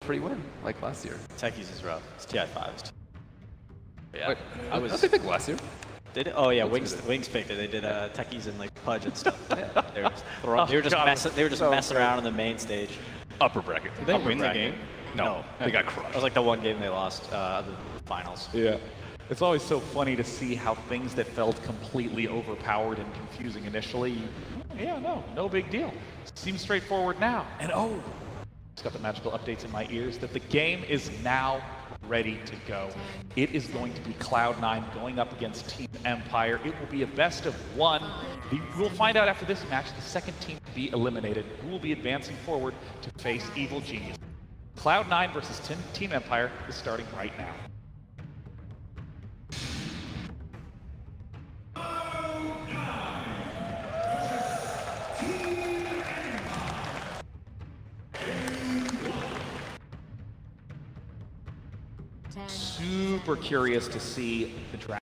free win, like last year. Techies is rough. It's TI5s. Yeah, Wait, I was. Did they pick last year? Did it? Oh yeah, Wings picked it. They did Techies and like Pudge and stuff. They were just messing around on the main stage. Upper bracket. Did they win the game? No, they got crushed. It was like the one game they lost, the finals. Yeah. It's always so funny to see how things that felt completely overpowered and confusing initially, yeah, no big deal. Seems straightforward now. And oh, just got the magical updates in my ears that the game is now ready to go. It is going to be Cloud9 going up against Team Empire. It will be a best of one. We'll find out after this match the second team to be eliminated, who will be advancing forward to face Evil Genius. Cloud9 versus Team Empire is starting right now. Super curious to see the draft.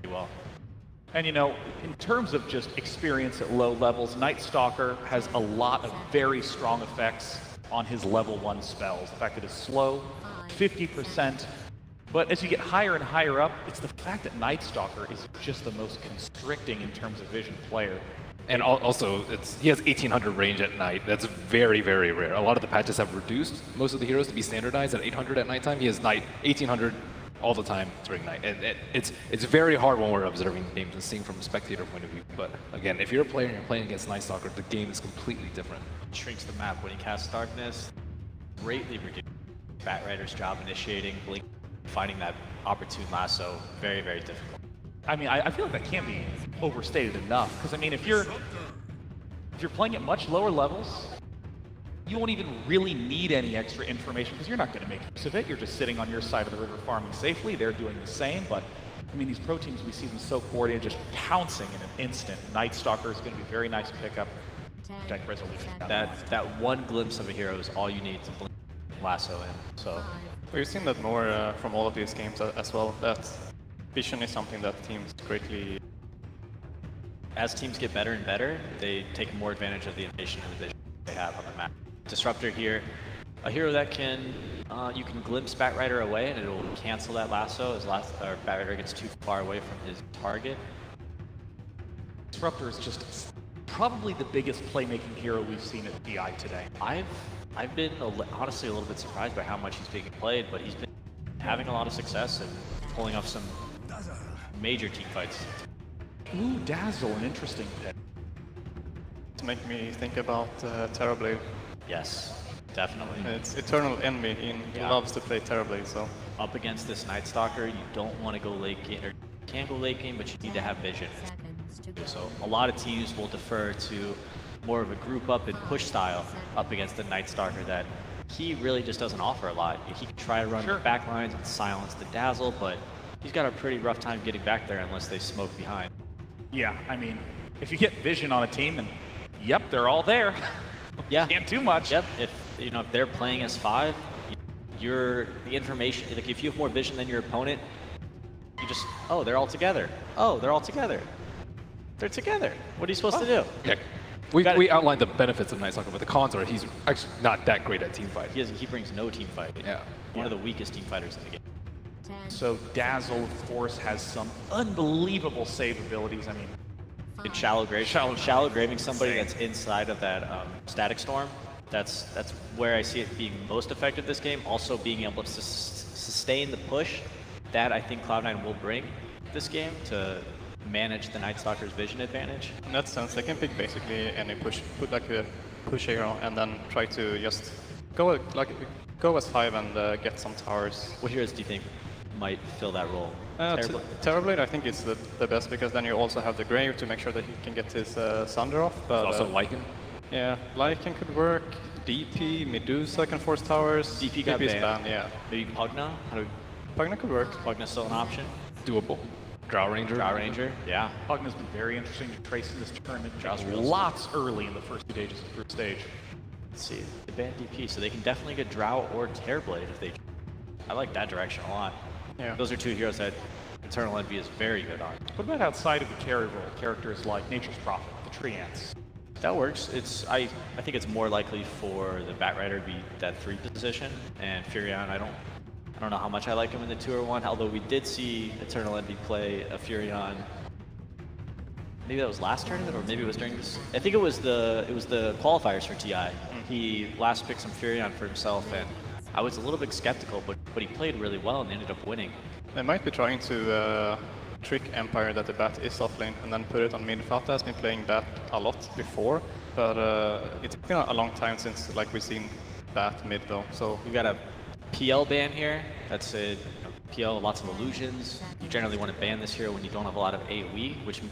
Well. And you know, in terms of just experience at low levels, Night Stalker has a lot of very strong effects on his level 1 spells. The fact that it's slow, 50%, but as you get higher and higher up, it's the fact that Night Stalker is just the most constricting in terms of vision player. And also, he has 1800 range at night. That's very, very rare. A lot of the patches have reduced most of the heroes to be standardized at 800 at nighttime. He has 1800 all the time during night. And it's very hard when we're observing games and seeing from a spectator point of view. But again, if you're a player and you're playing against Night Stalker, the game is completely different. It shrinks the map when he casts Darkness. Greatly reduces Bat Rider's job initiating, blink, finding that opportune lasso. Very, very difficult. I mean, I feel like that can't be overstated enough. Because I mean, if you're playing at much lower levels, you won't even really need any extra information because you're not going to make use of it. You're just sitting on your side of the river farming safely. They're doing the same, but I mean, these pro teams, we see them so coordinated, just pouncing in an instant. Night Stalker is going to be a very nice pickup. Deck resolution. That one glimpse of a hero is all you need to blink lasso in. So we've seen that more from all of these games as well. That vision is something that teams greatly. As teams get better and better, they take more advantage of the animation and the vision they have on the map. Disruptor here, a hero that can, you can glimpse Bat Rider away and it'll cancel that lasso as Bat Rider gets too far away from his target. Disruptor is just probably the biggest playmaking hero we've seen at PI today. I've been honestly a little bit surprised by how much he's being played, but he's been having a lot of success and pulling off some major team fights. Ooh, Dazzle, an interesting pick. To make me think about Terrorblade. Yes, definitely. It's eternal envy. He loves to play Terrorblade, so. Up against this Night Stalker, you don't want to go late game, or you can go late game, but you need to have vision. So a lot of teams will defer to more of a group up and push style up against the Night Stalker that he really just doesn't offer a lot. He can try to run the back lines and silence the Dazzle, but he's got a pretty rough time getting back there unless they smoke behind. Yeah, I mean, if you get vision on a team, and yep, they're all there. Yeah. Can't do much. Yep. If they're playing as 5, the information, like if you have more vision than your opponent, you just, oh, they're all together. Oh, they're all together. They're together. What are you supposed to do? Yeah. We outlined the benefits of Night Stalker, but the cons are he's actually not that great at team fighting. He brings no team fighting. Yeah. One of the weakest team fighters in the game. So Dazzle, of course, has some unbelievable save abilities. I mean, in shallow graving somebody that's inside of that static storm That's where I see it being most effective this game. Also being able to sustain the push that I think Cloud9 will bring this game to manage the Night Stalker's vision advantage. In that sense, they can pick basically any push, put like a push hero, and then try to just go as 5 and get some towers. What heroes do you think might fill that role? Terrorblade, I think it's the best, because then you also have the Grave to make sure that he can get his Sunder off. But Also Lycan. yeah, Lycan could work. DP, Medusa can force towers. DP got is banned. Yeah. Maybe Pugna? Pugna could work. Pugna's still an option. Doable. Drow Ranger. Drow Ranger, yeah. Pugna's been very interesting to trace in this tournament. Drow's real Lots early in the first 2 stages of first stage. Let's see, they banned DP, so they can definitely get Drow or Terrorblade if they. I like that direction a lot. Yeah. Those are two heroes that Eternal Envy is very good on. What about outside of the carry role? Characters like Nature's Prophet, the Tree Ants. That works. I think it's more likely for the Batrider to be that 3 position, and Furion, I don't know how much I like him in the 2 or 1, although we did see Eternal Envy play a Furion. Maybe that was last tournament, or maybe it was during this. I think it was the qualifiers for TI. He last picked some Furion for himself, and I was a little bit skeptical, but he played really well and ended up winning. They might be trying to trick Empire that the Bat is offlane and then put it on mid. Fata has been playing Bat a lot before, but it's been a long time since we've seen Bat mid though. So We've got a PL ban here. That's a PL, lots of illusions. You generally want to ban this hero when you don't have a lot of AoE, which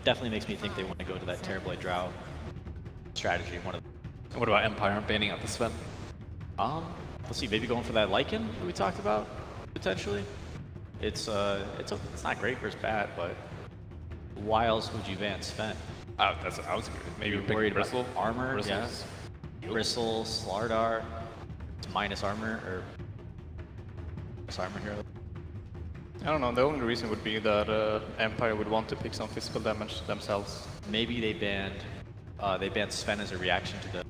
definitely makes me think they want to go to that Terrorblade Drow strategy. What about Empire banning out the Sven? Let's see, maybe going for that Lycan that we talked about potentially. It's not great versus Bat, but why else would you ban Sven? That's what I was maybe Worried Bristle. about armor, yeah. Bristle, Slardar, it's minus armor or plus armor hero. I don't know. The only reason would be that Empire would want to pick some physical damage themselves. Maybe they banned Sven as a reaction to the.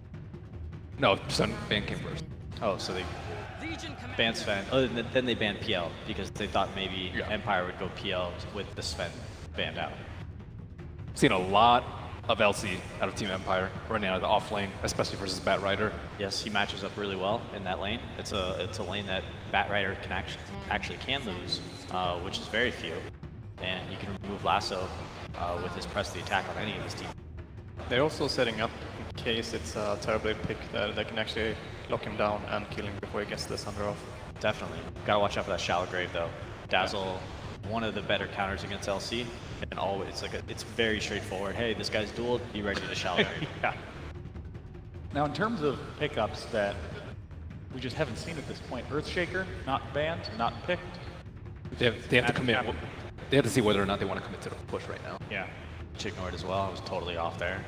No, Sven ban came first. Oh, so they banned Sven. Oh, then they banned PL because they thought maybe Empire would go PL with the Sven banned out. Seen a lot of LC out of Team Empire running out of the off lane, especially versus Batrider. Yes, he matches up really well in that lane. It's a lane that Batrider can actually can lose, which is very few, and he can remove Lasso with his press the attack on any of his team. They're also setting up in case it's a Terrorblade pick that they can actually lock him down and kill him before he gets the Sunder off. Definitely. Gotta watch out for that Shallow Grave though. Dazzle, one of the better counters against LC, and always it's very straightforward. Hey, this guy's dueled, be ready to Shallow Grave. Yeah. Now, in terms of pickups that we just haven't seen at this point, Earthshaker, not banned, not picked. They have to commit. They have to see whether or not they want to commit to the push right now. Yeah. Ignored as well. I was totally off there.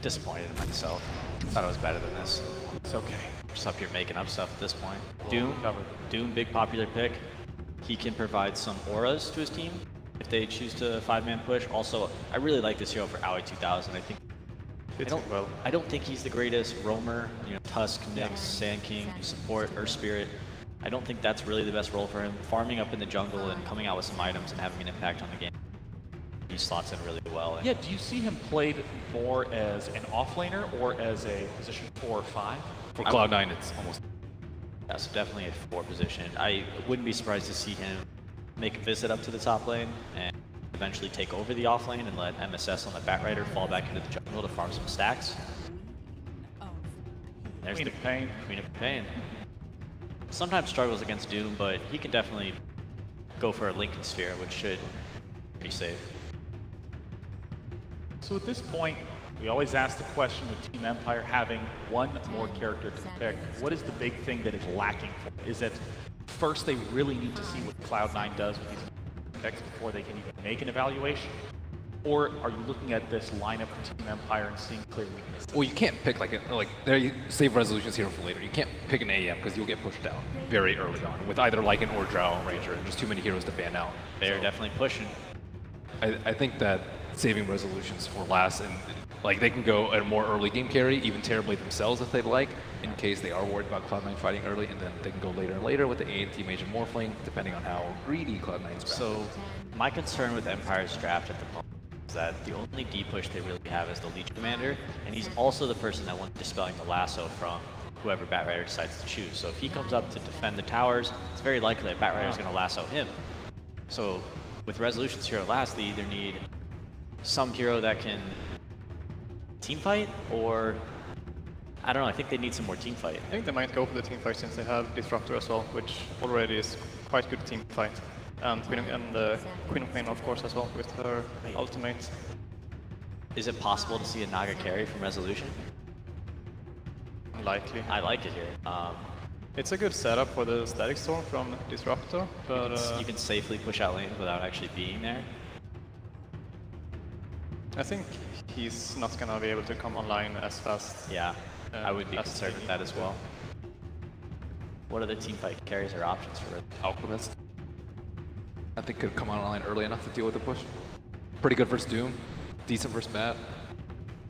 Disappointed in myself. Thought I was better than this. It's okay. Just up here making up stuff at this point. Doom, big popular pick. He can provide some auras to his team if they choose to 5-man push. Also, I really like this hero for Aoi 2000. I think I don't think he's the greatest roamer. You know, Tusk, Nyx, Sand King, support, Earth Spirit. I don't think that's really the best role for him. Farming up in the jungle and coming out with some items and having an impact on the game. He slots in really well. Yeah, do you see him played more as an offlaner or as a position 4 or 5? For Cloud9, it's almost. Yeah, so definitely a 4 position. I wouldn't be surprised to see him make a visit up to the top lane and eventually take over the off lane and let MSS on the Batrider fall back into the jungle to farm some stacks. There's Queen of Pain. Queen of Pain. Sometimes struggles against Doom, but he can definitely go for a Lincoln Sphere, which should be pretty safe. So at this point, we always ask the question with Team Empire having one more character to pick. What is the big thing that is lacking? Is it first they really need to see what Cloud9 does with these picks before they can even make an evaluation? Or are you looking at this lineup for Team Empire and seeing clear weaknesses? Well, you can't pick there you save resolutions here for later. You can't pick an AM because you'll get pushed down very early on with either Lycan or Drow Ranger. There's too many heroes to ban out. They're definitely pushing. I think that saving resolutions for last and they can go a more early game carry, even Terrorblade themselves if they'd like, in case they are worried about Cloud9 fighting early, and then they can go later and later with the ANT Major Morphling, depending on how greedy Cloud9's. So my concern with Empire's draft at the moment is that the only D push they really have is the Legion Commander, and he's also the person that wants dispelling the lasso from whoever Batrider decides to choose. So if he comes up to defend the towers, it's very likely that Batrider is going to lasso him. So with Resolution's hero last, they either need some hero that can team fight, or I don't know, I think they need some more team fight. I think they might go for the team fight since they have Disruptor as well, which already is quite good team fight. And Queen of Pain, of course, as well, with her ultimate. Is it possible to see a Naga carry from Resolution? Unlikely. I like it here. It's a good setup for the Static Storm from Disruptor, but you can safely push out lanes without actually being there. I think he's not going to be able to come online as fast. Yeah, I would be concerned with that as well. What other team fight carries or options for Alchemist. I think could come online early enough to deal with the push. Pretty good versus Doom. Decent versus Bat.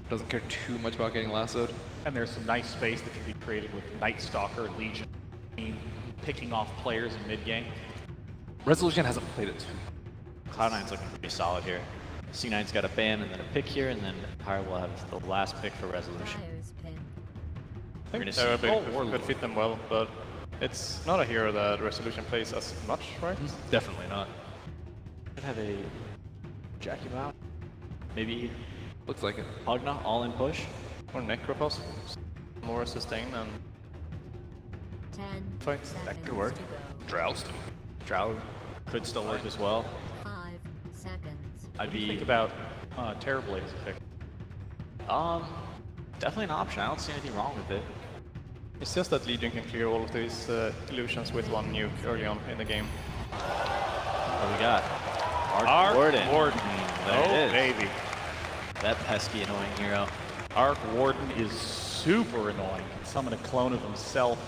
Doesn't care too much about getting lassoed. And there's some nice space that can be created with Night Stalker, Legion, picking off players in mid-game. Resolution hasn't played it too. Cloud9's looking pretty solid here. C9's got a ban and then a pick here, and then Empire will have the last pick for Resolution. I think their ability could fit them well, but it's not a hero that Resolution plays as much, right? Definitely not. Could have a Jackie Bow. Maybe Looks like it. Pugna, all in push. Or Necropos. More sustain and 10 fight. That could work. Droused. Drow could still work as well. 5 seconds. I'd be Think about Terrorblade as a pick. definitely an option. I don't see anything wrong with it. It's just that Legion can clear all of these illusions with one nuke early on in the game. What do we got? Arc Warden. There it is. Baby. That pesky, annoying hero. Arc Warden is super annoying. Can summon a clone of himself,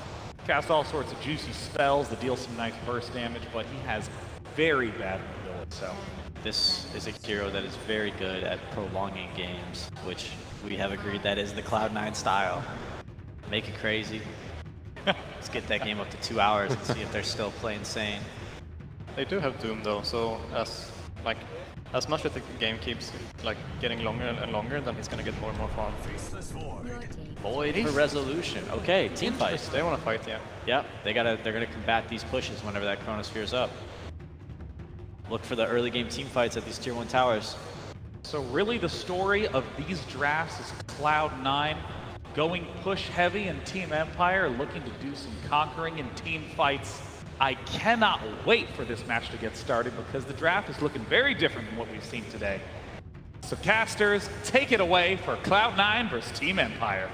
cast all sorts of juicy spells that deal some nice burst damage, but he has very bad mobility, so. This is a hero that is very good at prolonging games, which we have agreed that is the Cloud9 style. Make it crazy. Let's get that game up to 2 hours and see if they're still playing sane. They do have Doom though, so as much as the game keeps getting longer and longer, then he's gonna get more and more farm. Void for Resolution. Okay, team fight. They want to fight, yeah. Yep, they're gonna combat these pushes whenever that Chronosphere's up. Look for the early game team fights at these tier 1 towers. So really the story of these drafts is Cloud9 going push heavy in Team Empire, looking to do some conquering in team fights. I cannot wait for this match to get started because the draft is looking very different than what we've seen today. So casters, take it away for Cloud9 versus Team Empire.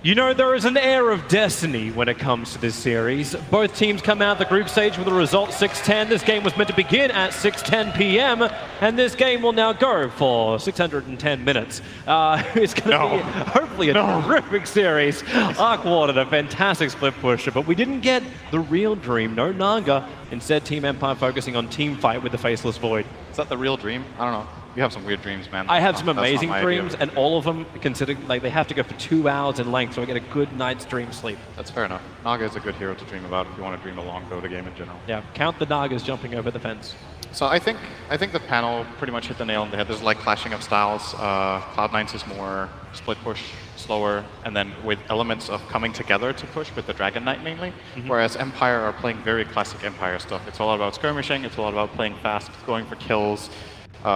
You know, there is an air of destiny when it comes to this series. Both teams come out the group stage with a result 6-10. This game was meant to begin at 6:10 p.m. and this game will now go for 610 minutes. It's going to be hopefully a terrific series. Arc Warden, a fantastic split pusher, but we didn't get the real dream. No Naga. Instead, Team Empire focusing on team fight with the Faceless Void. Is that the real dream? I don't know. You have some weird dreams, man. I have some That's not amazing my dreams, idea. and all of them considered they have to go for 2 hours in length, so I get a good night's dream sleep. That's fair enough. Naga is a good hero to dream about if you want to dream a long Dota game in general. Yeah, count the Nagas jumping over the fence. So I think the panel pretty much hit the nail on the head. There's like clashing of styles. Cloud9's is more split push, slower, and then with elements of coming together to push with the Dragon Knight mainly. Whereas Empire are playing very classic Empire stuff. It's all about skirmishing. It's all about playing fast, going for kills.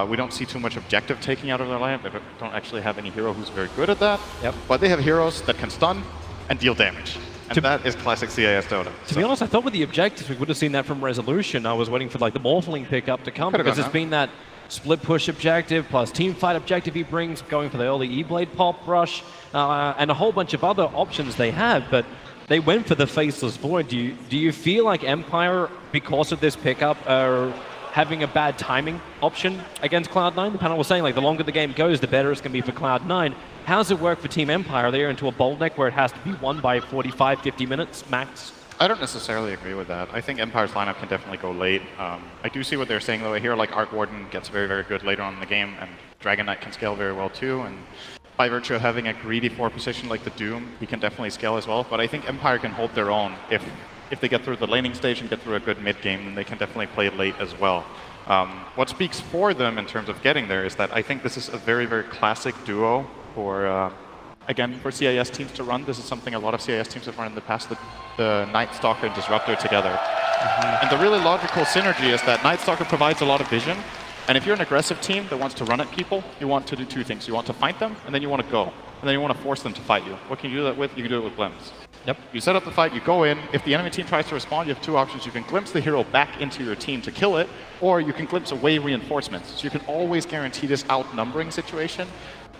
We don't see too much objective taking out of their lineup. They don't actually have any hero who's very good at that. Yep. But they have heroes that can stun and deal damage. And that is classic CIS Dota. To be honest, I thought with the objectives, we would have seen that from Resolution. I was waiting for the Morphling pickup to come because it's been that split push objective plus team fight objective he brings, going for the early E-Blade pop rush, and a whole bunch of other options they have. But they went for the Faceless Void. Do you feel like Empire, because of this pickup, are having a bad timing option against Cloud9? The panel was saying the longer the game goes, the better it's going to be for Cloud9. How does it work for Team Empire? They're into a bold neck where it has to be won by 45, 50 minutes max. I don't necessarily agree with that. I think Empire's lineup can definitely go late. I do see what they're saying though. I hear Arc Warden gets very, very good later on in the game, and Dragon Knight can scale very well too. And by virtue of having a greedy 4 position like the Doom, he can definitely scale as well. But I think Empire can hold their own if they get through the laning stage and get through a good mid game, then they can definitely play late as well. What speaks for them in terms of getting there is that I think this is a very, very classic duo for, again, for CIS teams to run. This is something a lot of CIS teams have run in the past, the Night Stalker and Disruptor together. And the really logical synergy is that Night Stalker provides a lot of vision. And if you're an aggressive team that wants to run at people, you want to do two things. You want to fight them, and then you want to go. And then you want to force them to fight you. What can you do that with? You can do it with glimpse. Yep. You set up the fight, you go in. If the enemy team tries to respond, you have two options. You can glimpse the hero back into your team to kill it, or you can glimpse away reinforcements. So you can always guarantee this outnumbering situation.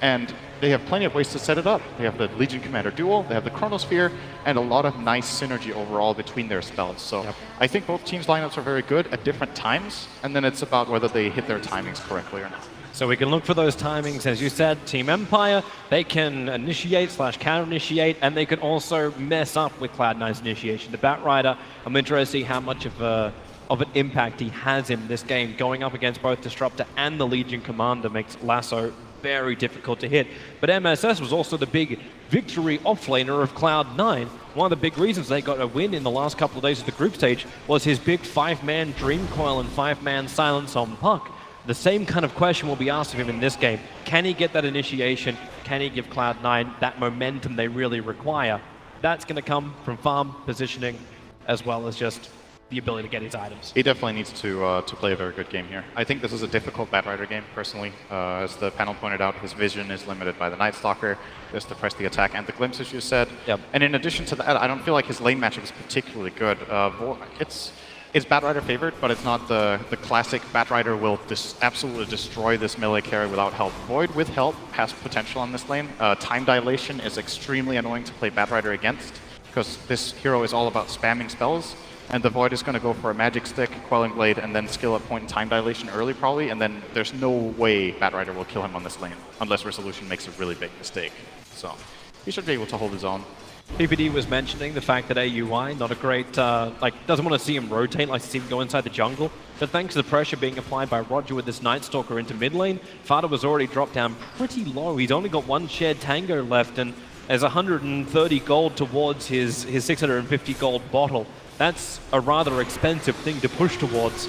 And they have plenty of ways to set it up. They have the Legion Commander duel, they have the Chronosphere, and a lot of nice synergy overall between their spells. So I think both teams' lineups are very good at different times, and then it's about whether they hit their timings correctly or not. So we can look for those timings, as you said. Team Empire, they can initiate / counter-initiate, and they can also mess up with Cloud9's initiation. The Batrider, I'm interested to see how much of an impact he has in this game. Going up against both Disruptor and the Legion Commander makes Lasso very difficult to hit. But MSS was also the big victory offlaner of Cloud9. One of the big reasons they got a win in the last couple of days of the group stage was his big 5-man Dream Coil and 5-man Silence on Puck. The same kind of question will be asked of him in this game. Can he get that initiation? Can he give Cloud9 that momentum they really require? That's going to come from farm positioning as well as just the ability to get his items. He definitely needs to play a very good game here. I think this is a difficult Batrider game, personally. As the panel pointed out, his vision is limited by the Night Stalker. There's the press the attack and the glimpse, as you said. Yep. And in addition to that, I don't feel like his lane matchup is particularly good. It's Batrider favored, but it's not the classic Batrider will absolutely destroy this melee carry without help. Void with help has potential on this lane. Time dilation is extremely annoying to play Batrider against, because this hero is all about spamming spells. And the Void is going to go for a Magic Stick, Quelling Blade, and then skill up point in Time Dilation early probably, and then there's no way Batrider will kill him on this lane, unless Resolution makes a really big mistake. So he should be able to hold his own. PPD was mentioning the fact that AUI, not a great, doesn't want to see him rotate, likes to see him go inside the jungle. But thanks to the pressure being applied by Roger with this Night Stalker into mid lane, Fada was already dropped down pretty low. He's only got one shared Tango left, and there's 130 gold towards his 650 gold bottle. That's a rather expensive thing to push towards,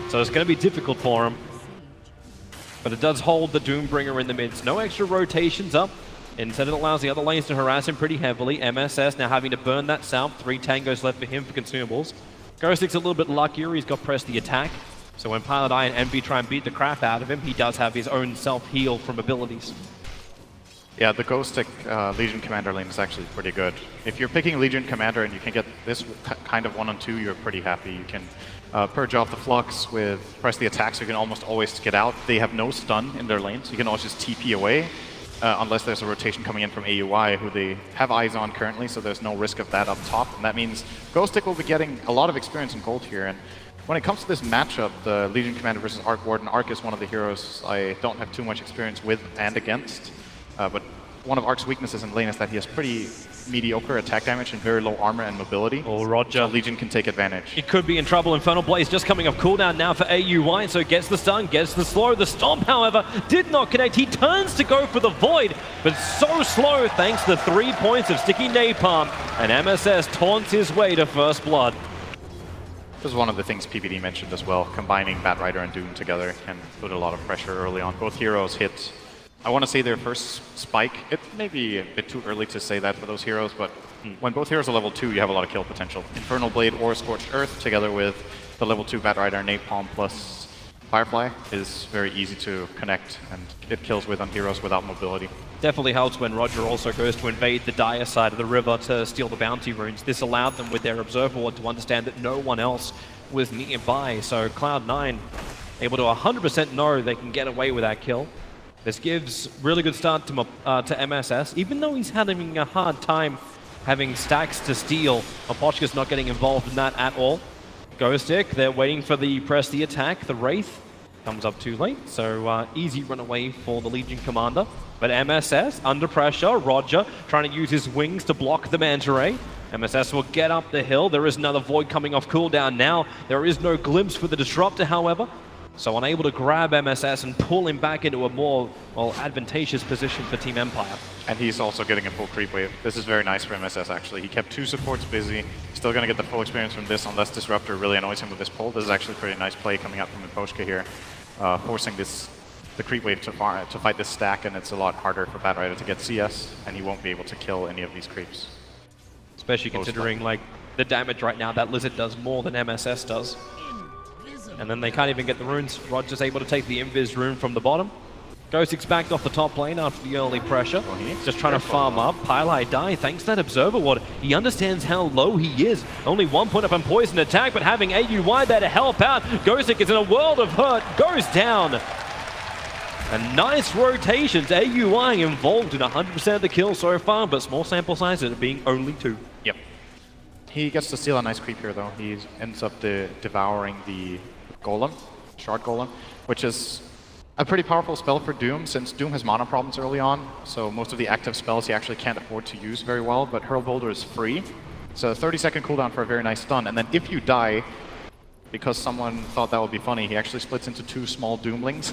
so it's going to be difficult for him. But it does hold the Doombringer in the mids. No extra rotations up. Instead, it allows the other lanes to harass him pretty heavily. MSS now having to burn that south. 3 tangos left for him for consumables. Ghostic's a little bit luckier. He's got press the attack. So when Pilot Eye and Envy try and beat the crap out of him, he does have his own self-heal from abilities. Yeah, the Ghostic Legion Commander lane is actually pretty good. If you're picking Legion Commander and you can get this kind of 1-on-2, you're pretty happy. You can purge off the Flux with press the attack, so you can almost always get out. They have no stun in their lane, so you can always just TP away, unless there's a rotation coming in from AUI, who they have eyes on currently, so there's no risk of that up top. And that means Ghostic will be getting a lot of experience in gold here. And when it comes to this matchup, the Legion Commander versus Arc Warden, Arc is one of the heroes I don't have too much experience with and against. But one of Arc's weaknesses in lane is that he has pretty mediocre attack damage and very low armor and mobility. Oh, Roger. So Legion can take advantage. He could be in trouble. Infernal Blaze just coming off cooldown now for AUI, so gets the stun, gets the slow. The Stomp, however, did not connect. He turns to go for the Void, but so slow thanks to the 3 points of Sticky Napalm, and MSS taunts his way to first blood. This is one of the things PPD mentioned as well. Combining Batrider and Doom together can put a lot of pressure early on. Both heroes hit, I want to say, their first spike. It may be a bit too early to say that for those heroes, but when both heroes are level 2, you have a lot of kill potential. Infernal Blade or Scorched Earth together with the level 2 Batrider Napalm plus Firefly is very easy to connect, and it kills with on heroes without mobility. Definitely helps when Roger also goes to invade the Dire side of the river to steal the bounty runes. This allowed them with their Observer Ward to understand that no one else was nearby, so Cloud9 able to 100% know they can get away with that kill. This gives really good start to MSS, even though he's having a hard time having stacks to steal. Opochka's not getting involved in that at all. Ghostic, they're waiting for the press the attack. The Wraith comes up too late, so easy run away for the Legion Commander. But MSS under pressure. Roger trying to use his wings to block the Manta Ray. MSS will get up the hill. There is another Void coming off cooldown now. There is no glimpse for the Disruptor, however. So unable to grab MSS and pull him back into a more, well, advantageous position for Team Empire. And he's also getting a full creep wave. This is very nice for MSS, actually. He kept 2 supports busy. Still going to get the full experience from this unless Disruptor really annoys him with this pull. This is actually a pretty nice play coming out from Imposhka here, forcing the creep wave to fight this stack, and it's a lot harder for Bad Rider to get CS, and he won't be able to kill any of these creeps. Especially considering like the damage right now, that Lizard does more than MSS does. And then they can't even get the runes. Roger's able to take the Invis rune from the bottom. Ghostix backed off the top lane after the early pressure. Just trying to farm up. Pylai die thanks to that Observer Ward. He understands how low he is. Only 1 point up on Poison Attack, but having AUI there to help out. Ghostix is in a world of hurt. Goes down. And nice rotations. AUI involved in 100% of the kills so far, but small sample size, it being only 2. Yep. He gets to steal a nice creep here, though. He ends up devouring the Golem, Shard Golem, which is a pretty powerful spell for Doom, since Doom has mana problems early on, so most of the active spells he actually can't afford to use very well, but Hurl Boulder is free. So a 30-second cooldown for a very nice stun, and then if you die, because someone thought that would be funny, he actually splits into 2 small Doomlings,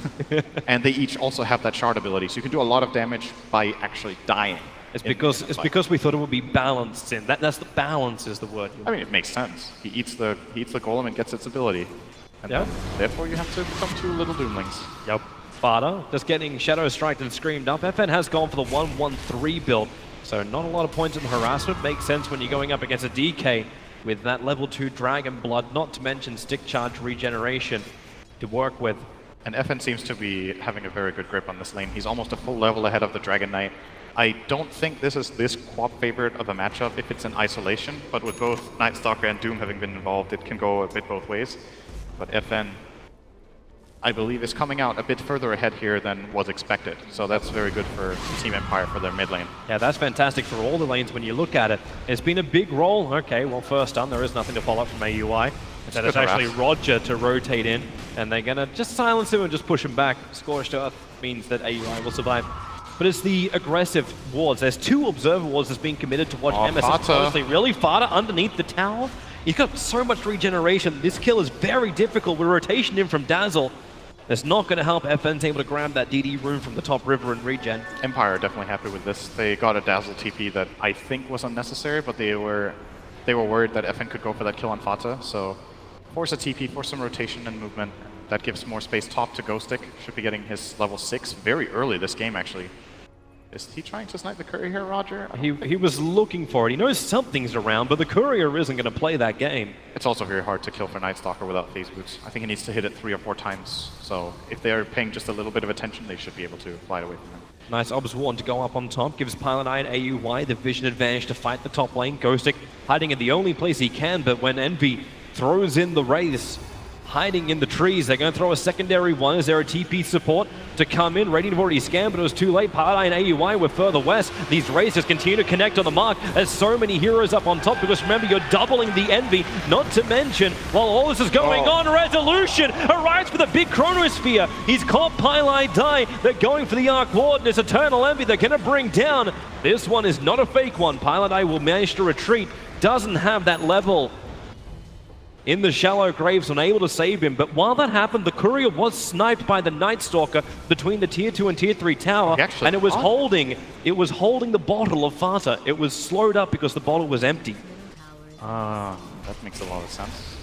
and they each also have that shard ability, so you can do a lot of damage by actually dying. It's because we thought it would be balanced in. That's the balance is the word. I mean, it makes sense. He eats the Golem and gets its ability. And therefore you have to become 2 little Doomlings. Yep. Fada just getting Shadow Striked and screamed up. FN has gone for the 1-1-3 build, so not a lot of points in harassment. Makes sense when you're going up against a DK with that level 2 Dragon Blood, not to mention Stick Charge regeneration to work with. And FN seems to be having a very good grip on this lane. He's almost a full level ahead of the Dragon Knight. I don't think this is this quad favorite of a matchup if it's in isolation, but with both Night Stalker and Doom having been involved, it can go a bit both ways. But FN, I believe, is coming out a bit further ahead here than was expected. So that's very good for Team Empire for their mid lane. Yeah, that's fantastic for all the lanes when you look at it. It's been a big role. Okay, well, first stun, there is nothing to follow up from AUI. Instead, it's actually Roger to rotate in, and they're going to just silence him and just push him back. Scorched Earth means that AUI will survive. But it's the aggressive wards. There's 2 Observer wards that's being committed to watch MSS closely. Really, Fada underneath the tower. He's got so much regeneration. This kill is very difficult with rotation in from Dazzle. It's not going to help. FN's able to grab that DD rune from the top river and regen. Empire are definitely happy with this. They got a Dazzle TP that I think was unnecessary, but they were worried that FN could go for that kill on Fata. So force a TP, force some rotation and movement. That gives more space top to Ghostix. Should be getting his level 6 very early this game, actually. Is he trying to snipe the courier here, Roger? He was looking for it. He knows something's around, but the courier isn't going to play that game. It's also very hard to kill for Night Stalker without phase boots. I think he needs to hit it 3 or 4 times. So if they're paying just a little bit of attention, they should be able to fly it away from him. Nice Obs Warden to go up on top. Gives Pylon and AUI the vision advantage to fight the top lane. Ghostix hiding in the only place he can, but when Envy throws in the race, hiding in the trees. They're going to throw a secondary one. Is there a TP support to come in? Radiant have already scanned, but it was too late. Pylai and AUI were further west. These races continue to connect on the mark. There's so many heroes up on top because remember, you're doubling the Envy. Not to mention, while all this is going on, Resolution arrives for the big Chronosphere. He's caught Pylai die. They're going for the Arc Ward, and it's Eternal Envy they're going to bring down. This one is not a fake one. Pylai will manage to retreat. Doesn't have that level in the shallow graves, unable to save him. But while that happened, the courier was sniped by the Night Stalker between the tier 2 and tier 3 tower, and it was holding the bottle of Fata. It was slowed up because the bottle was empty. That makes a lot of sense.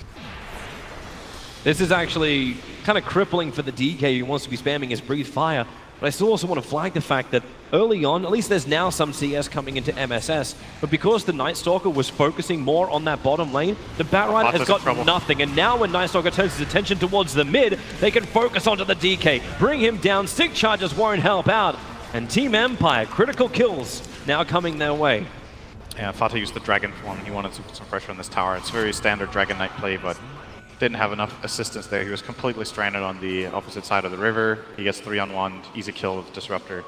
This is actually kind of crippling for the DK who wants to be spamming his Breathe Fire. But I still also want to flag the fact that early on, at least there's now some CS coming into MSS, but because the Night Stalker was focusing more on that bottom lane, the Batrider has got nothing. And now when Night Stalker turns his attention towards the mid, they can focus onto the DK, bring him down. Stick charges won't help out. And Team Empire, critical kills now coming their way. Yeah, Fata used the Dragon form. He wanted to put some pressure on this tower. It's very standard Dragon Knight play, but didn't have enough assistance there. He was completely stranded on the opposite side of the river. He gets 3-on-1, easy kill with Disruptor.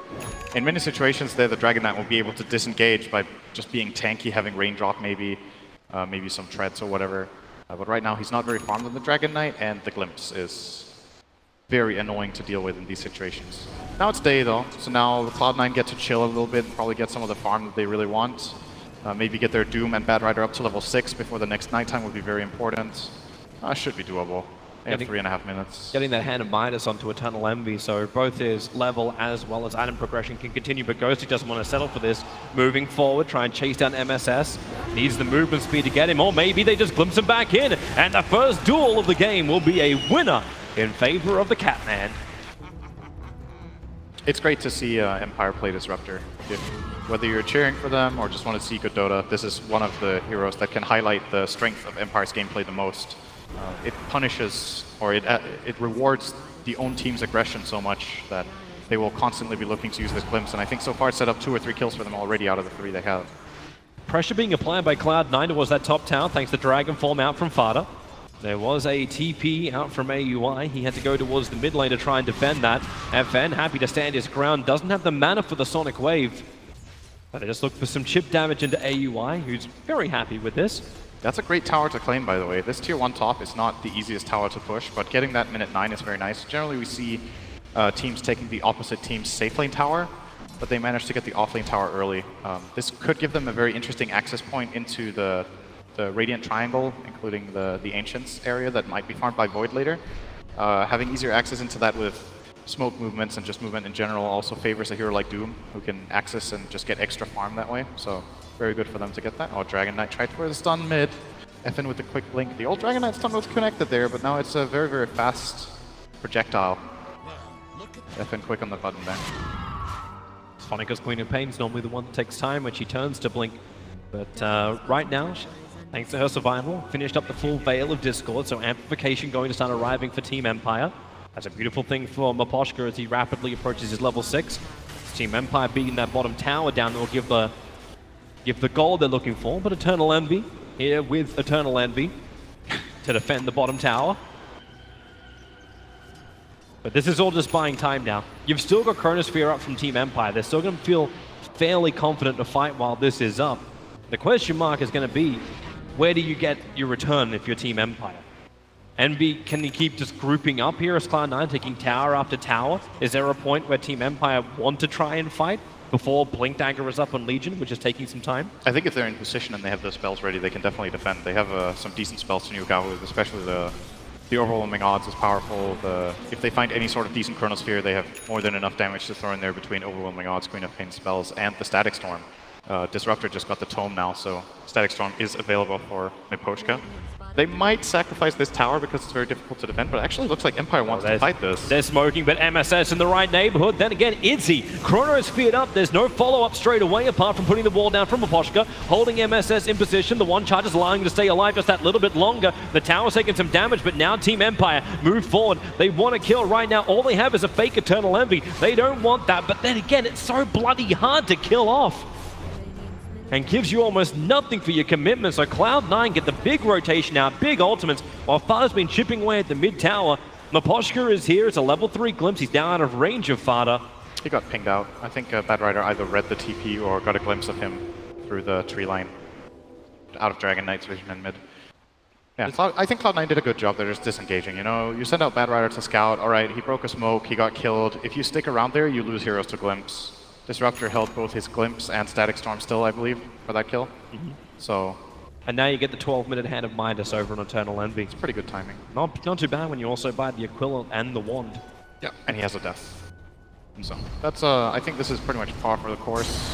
In many situations there, the Dragon Knight will be able to disengage by just being tanky, having raindrop maybe, maybe some treads or whatever. But right now he's not very farmed on the Dragon Knight, and the Glimpse is very annoying to deal with in these situations. Now it's day though, so now the Cloud9 get to chill a little bit and probably get some of the farm that they really want. Maybe get their Doom and Batrider up to level 6 before the next nighttime would be very important. Should be doable. And 3.5 minutes. Getting that hand of Midas onto Eternal Envy, so both his level as well as item progression can continue, but Ghosty doesn't want to settle for this. Moving forward, try and chase down MSS. Needs the movement speed to get him, or maybe they just glimpse him back in, and the first duel of the game will be a winner in favor of the Catman. It's great to see Empire play Disruptor. Whether you're cheering for them or just want to see good Dota, this is one of the heroes that can highlight the strength of Empire's gameplay the most. It punishes, or it rewards the own team's aggression so much that they will constantly be looking to use this glimpse, and I think so far it's set up 2 or 3 kills for them already out of the 3 they have. Pressure being applied by Cloud9 towards that top tower thanks to Dragon Form out from Fada. There was a TP out from AUI. He had to go towards the mid lane to try and defend that. FN happy to stand his ground, doesn't have the mana for the Sonic Wave. But I just look for some chip damage into AUI, who's very happy with this. That's a great tower to claim, by the way. This tier 1 top is not the easiest tower to push, but getting that minute 9 is very nice. Generally, we see teams taking the opposite team's safe lane tower, but they managed to get the off lane tower early. This could give them a very interesting access point into the Radiant Triangle, including the Ancients area that might be farmed by Void later. Having easier access into that with smoke movements and just movement in general also favors a hero like Doom, who can access and just get extra farm that way. So very good for them to get that. Oh, Dragon Knight tried for the stun mid. FN with the quick blink. The old Dragon Knight stun was connected there, but now it's a very, very fast projectile. FN quick on the button there. Sonica's Queen of Pain is normally the one that takes time when she turns to blink. But right now, thanks to her survival, finished up the full Veil of Discord, so amplification going to start arriving for Team Empire. That's a beautiful thing for Maposhka as he rapidly approaches his level 6. Team Empire beating that bottom tower down that will give the gold they're looking for, but Eternal Envy here with Eternal Envy to defend the bottom tower. But this is all just buying time now. You've still got Chronosphere up from Team Empire. They're still going to feel fairly confident to fight while this is up. The question mark is going to be, where do you get your return if you're Team Empire? Envy, can you keep just grouping up here as Cloud9, taking tower after tower? Is there a point where Team Empire want to try and fight before Blink Dagger is up on Legion, which is taking some time? I think if they're in position and they have those spells ready, they can definitely defend. They have some decent spells to nuke out with, especially the Overwhelming Odds is powerful. If they find any sort of decent Chronosphere, they have more than enough damage to throw in there between Overwhelming Odds, Queen of Pain spells, and the Static Storm. Disruptor just got the Tome now, so Static Storm is available for Miposhka. They might sacrifice this tower because it's very difficult to defend, but it actually looks like Empire wants to fight this. They're smoking, but MSS in the right neighborhood. Then again, Itzy. Chrono is feared up. There's no follow-up straight away apart from putting the wall down from Maposhka, holding MSS in position. The one charge is allowing him to stay alive just that little bit longer. The tower's taking some damage, but now Team Empire move forward. They want to kill right now. All they have is a fake Eternal Envy. They don't want that, but then again, it's so bloody hard to kill off and gives you almost nothing for your commitment. So Cloud9 get the big rotation out, big ultimates, while Fada's been chipping away at the mid tower. Maposhka is here. It's a level 3 glimpse. He's down out of range of Fada. He got pinged out. I think Bad Rider either read the TP or got a glimpse of him through the tree line, out of Dragon Knight's vision in mid. Yeah, I think Cloud9 did a good job. They're just disengaging. You know, you send out Bad Rider to scout. All right, he broke a smoke. He got killed. If you stick around there, you lose heroes to glimpse. Disruptor held both his Glimpse and Static Storm still, I believe, for that kill. So, and now you get the 12-minute hand of Midas over on Eternal Envy. It's pretty good timing. Not too bad when you also buy the Equivalent and the Wand. Yeah, and he has a death. So that's I think this is pretty much par for the course.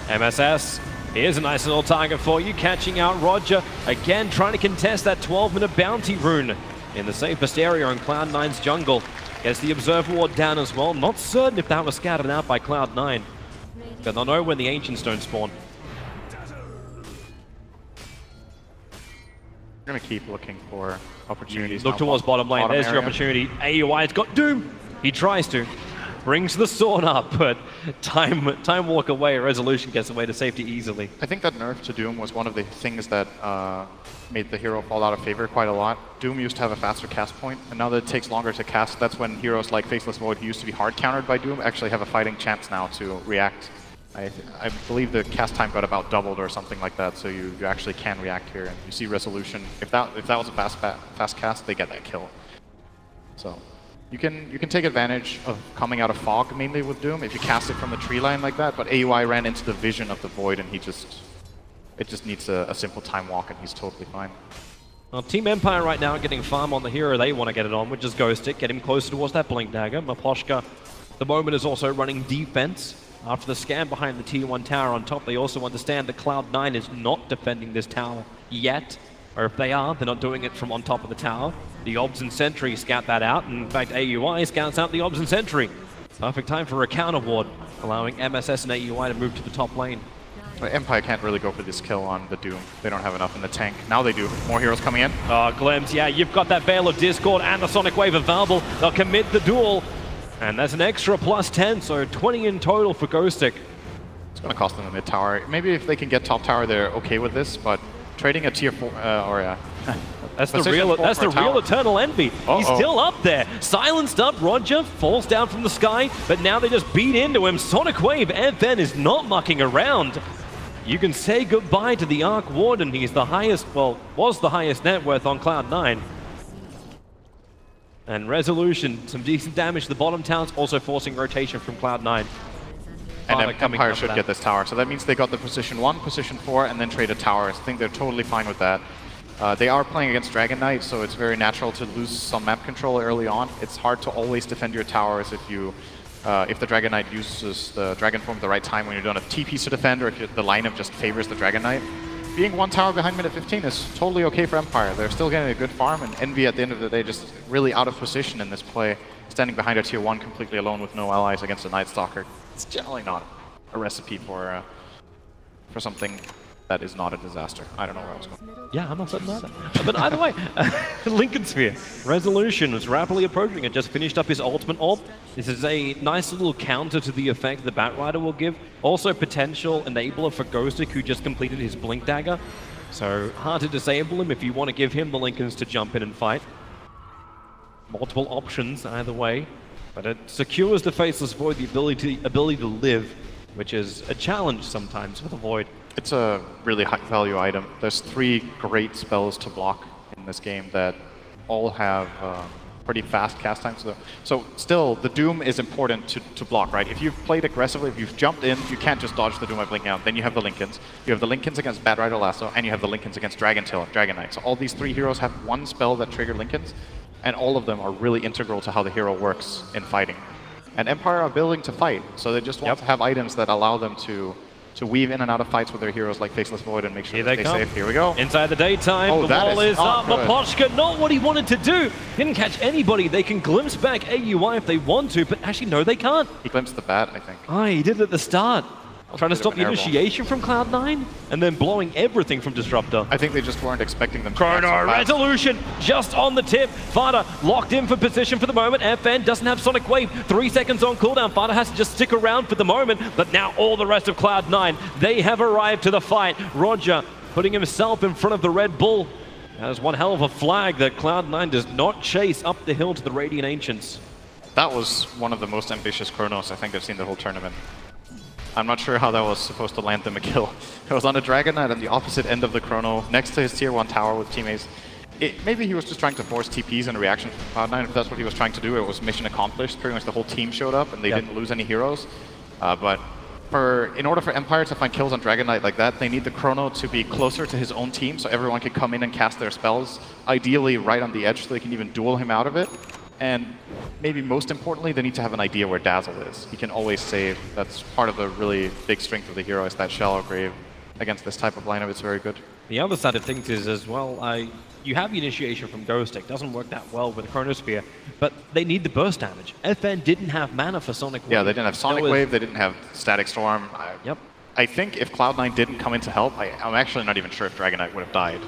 MSS, here's a nice little target for you, catching out Roger. Again, trying to contest that 12-minute bounty rune in the safest area on Cloud9's jungle. Gets the Observer Ward down as well. Not certain if that was scattered out by Cloud9. But they'll know when the Ancients don't spawn. We're going to keep looking for opportunities. Look towards bottom lane. There's your opportunity. AUI's got Doom. He tries to. Brings the sword up, but time walk away. Resolution gets away to safety easily. I think that nerf to Doom was one of the things that made the hero fall out of favor quite a lot. Doom used to have a faster cast point, and now that it takes longer to cast, that's when heroes like Faceless Void, who used to be hard countered by Doom, actually have a fighting chance now to react. I believe the cast time got about doubled or something like that, so you actually can react here, and you see Resolution. If that was a fast cast, they get that kill. So you can take advantage of coming out of fog mainly with Doom if you cast it from the tree line like that. But AUI ran into the vision of the Void, and it just needs a simple time walk, and he's totally fine. Well, Team Empire right now getting farm on the hero they want to get it on, which is Ghostic, get him closer towards that Blink Dagger. Maposhka, at the moment, is also running defense. After the scan behind the Tier 1 tower on top, they also understand that Cloud9 is not defending this tower yet. Or if they are, they're not doing it from on top of the tower. The Obs and Sentry scout that out, and in fact AUI scouts out the Obs and Sentry. Perfect time for a counter ward, allowing MSS and AUI to move to the top lane. Empire can't really go for this kill on the Doom. They don't have enough in the tank. Now they do. More heroes coming in. Oh, Glems, yeah, you've got that Veil of Discord and the Sonic Wave available. They'll commit the duel. And that's an extra +10, so 20 in total for Ghostic. It's going to cost them a mid tower. Maybe if they can get top tower, they're okay with this, but trading a tier 4, That's the real Eternal Envy. He's still up there. Silenced up, Roger falls down from the sky, but now they just beat into him. Sonic Wave, FN is not mucking around. You can say goodbye to the Arc Warden. He's the highest, well, was the highest net worth on Cloud9. And Resolution, some decent damage to the bottom towers, also forcing rotation from Cloud9. And Empire should get this tower. So that means they got the position 1, position 4, and then trade a tower. I think they're totally fine with that. They are playing against Dragon Knight, so it's very natural to lose some map control early on. It's hard to always defend your towers if the Dragon Knight uses the Dragon Form at the right time when you don't have TPs to defend, or if the lineup just favors the Dragon Knight. Being 1 tower behind minute 15 is totally okay for Empire. They're still getting a good farm, and Envy at the end of the day just really out of position in this play, standing behind a tier 1 completely alone with no allies against a Night Stalker. It's generally not a recipe for something that is not a disaster. I don't know where I was going. Yeah, I'm not certain either. But either way, Lincoln Sphere. Resolution was rapidly approaching and just finished up his ultimate orb. This is a nice little counter to the effect the Batrider will give. Also potential enabler for Ghostic, who just completed his Blink Dagger. So hard to disable him if you want to give him the Lincolns to jump in and fight. Multiple options either way. But it secures the Faceless Void the ability to live, which is a challenge sometimes with a Void. It's a really high value item. There's 3 great spells to block in this game that all have pretty fast cast times. So still, the Doom is important to block, right? If you've played aggressively, if you've jumped in, you can't just dodge the Doom by blinking out. Then you have the Lincolns. You have the Lincolns against Batrider Lasso, and you have the Lincolns against Dragon Tail, Dragon Knight. So all these 3 heroes have 1 spell that trigger Lincolns, and all of them are really integral to how the hero works in fighting. And Empire are willing to fight, so they just want to have items that allow them to weave in and out of fights with their heroes like Faceless Void and make sure they stay safe. Here we go. Inside the daytime, the wall is up. Maposhka, not what he wanted to do. Didn't catch anybody. They can glimpse back AUI if they want to, but actually, no, they can't. He glimpsed the bat, I think. Oh, he did it at the start. Trying to stop the initiation from Cloud9, and then blowing everything from Disruptor. I think they just weren't expecting them to Chrono Resolution just on the tip. Fada locked in for position for the moment. FN doesn't have Sonic Wave. 3 seconds on cooldown. Fada has to just stick around for the moment, but now all the rest of Cloud9, they have arrived to the fight. Roger putting himself in front of the Red Bull. That is one hell of a flag that Cloud9 does not chase up the hill to the Radiant Ancients. That was one of the most ambitious Chronos I think I've seen the whole tournament. I'm not sure how that was supposed to land them a kill. It was on a Dragon Knight on the opposite end of the Chrono, next to his tier 1 tower with teammates. Maybe he was just trying to force TPs in a reaction from Cloud9. If that's what he was trying to do, it was mission accomplished. Pretty much the whole team showed up and they didn't lose any heroes. But in order for Empire to find kills on Dragon Knight like that, they need the Chrono to be closer to his own team so everyone can come in and cast their spells, ideally right on the edge so they can even duel him out of it. And maybe most importantly, they need to have an idea where Dazzle is. He can always save. That's part of the really big strength of the hero, is that shallow grave. Against this type of lineup, it's very good. The other side of things is as well, you have the initiation from Ghostic. Doesn't work that well with Chronosphere, but they need the burst damage. FN didn't have mana for Sonic Wave. Yeah, they didn't have Sonic Wave, they didn't have Static Storm. Yep. I think if Cloud9 didn't come in to help, I'm actually not even sure if Dragon Knight would have died.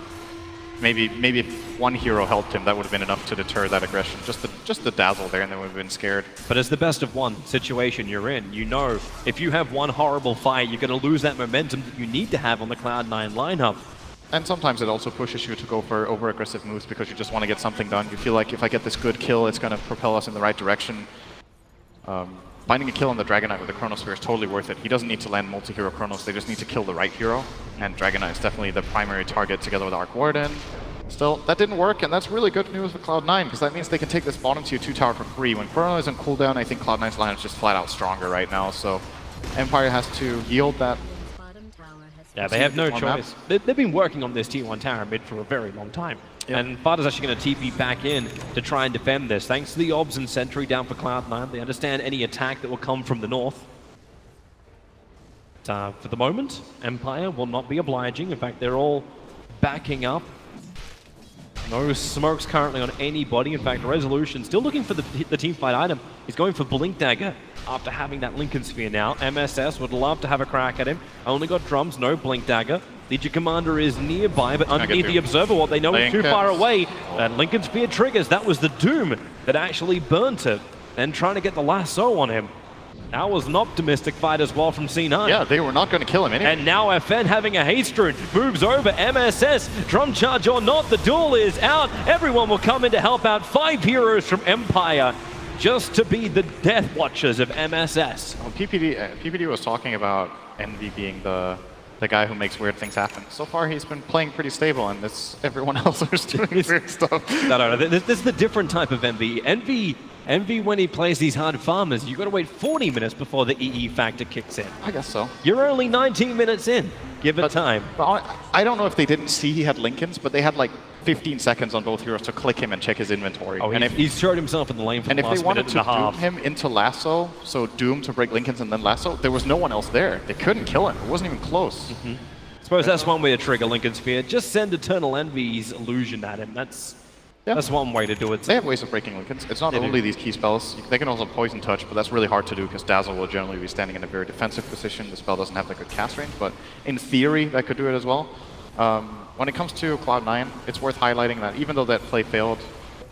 Maybe if one hero helped him, that would have been enough to deter that aggression. Just the dazzle there, and they would have been scared. But it's the best of one situation you're in. You know, if you have one horrible fight, you're going to lose that momentum that you need to have on the Cloud9 lineup. And sometimes it also pushes you to go for over-aggressive moves because you just want to get something done. You feel like if I get this good kill, it's going to propel us in the right direction. Finding a kill on the Dragon Knight with the Chronosphere is totally worth it. He doesn't need to land multi-hero Chronos, they just need to kill the right hero. And Dragon Knight is definitely the primary target together with Arc Warden. Still, that didn't work, and that's really good news for Cloud9, because that means they can take this bottom tier 2 tower for free. When Chrono is on cooldown, I think Cloud9's line is just flat out stronger right now, so Empire has to yield that Yeah, they have no choice. They've been working on this T1 tower mid for a very long time. Yep. And Fada's actually going to TP back in to try and defend this. Thanks to the Obs and Sentry down for Cloud9. They understand any attack that will come from the north. For the moment, Empire will not be obliging. In fact, they're all backing up. No smokes currently on anybody. In fact, Resolution still looking for the teamfight item. He's going for Blink Dagger after having that Lincoln Sphere now. MSS would love to have a crack at him. Only got drums, no Blink Dagger. Legion Commander is nearby, but underneath the Observer Ward, they know it's too far away. That Lincoln Sphere triggers. That was the Doom that actually burnt it. Then trying to get the lasso on him. That was an optimistic fight as well from C9. Yeah, they were not going to kill him anyway. And now FN having a haste rune, moves over, MSS, drum charge or not, the duel is out. Everyone will come in to help out. 5 heroes from Empire, just to be the death watchers of MSS. Well, PPD was talking about Envy being the guy who makes weird things happen. So far, he's been playing pretty stable, and everyone else is doing weird stuff. No. This is the different type of Envy. Envy, when he plays these hard farmers, you've got to wait 40 minutes before the EE factor kicks in. I guess so. You're only 19 minutes in. Give it time. But I don't know if they didn't see he had Lincolns, but they had like 15 seconds on both heroes to click him and check his inventory. Oh, he's showed himself in the lane for the last minute and a half. And if they wanted to doom him into lasso, so doom to break Lincolns and then lasso, there was no one else there. They couldn't kill him. It wasn't even close. I suppose that's one way to trigger Lincoln Sphere. Just send Eternal Envy's illusion at him. That's one way to do it. They have ways of breaking Lincolns. It's not only these key spells. They can also Poison Touch, but that's really hard to do because Dazzle will generally be standing in a very defensive position. The spell doesn't have that good cast range, but in theory, that could do it as well. When it comes to Cloud9, it's worth highlighting that even though that play failed,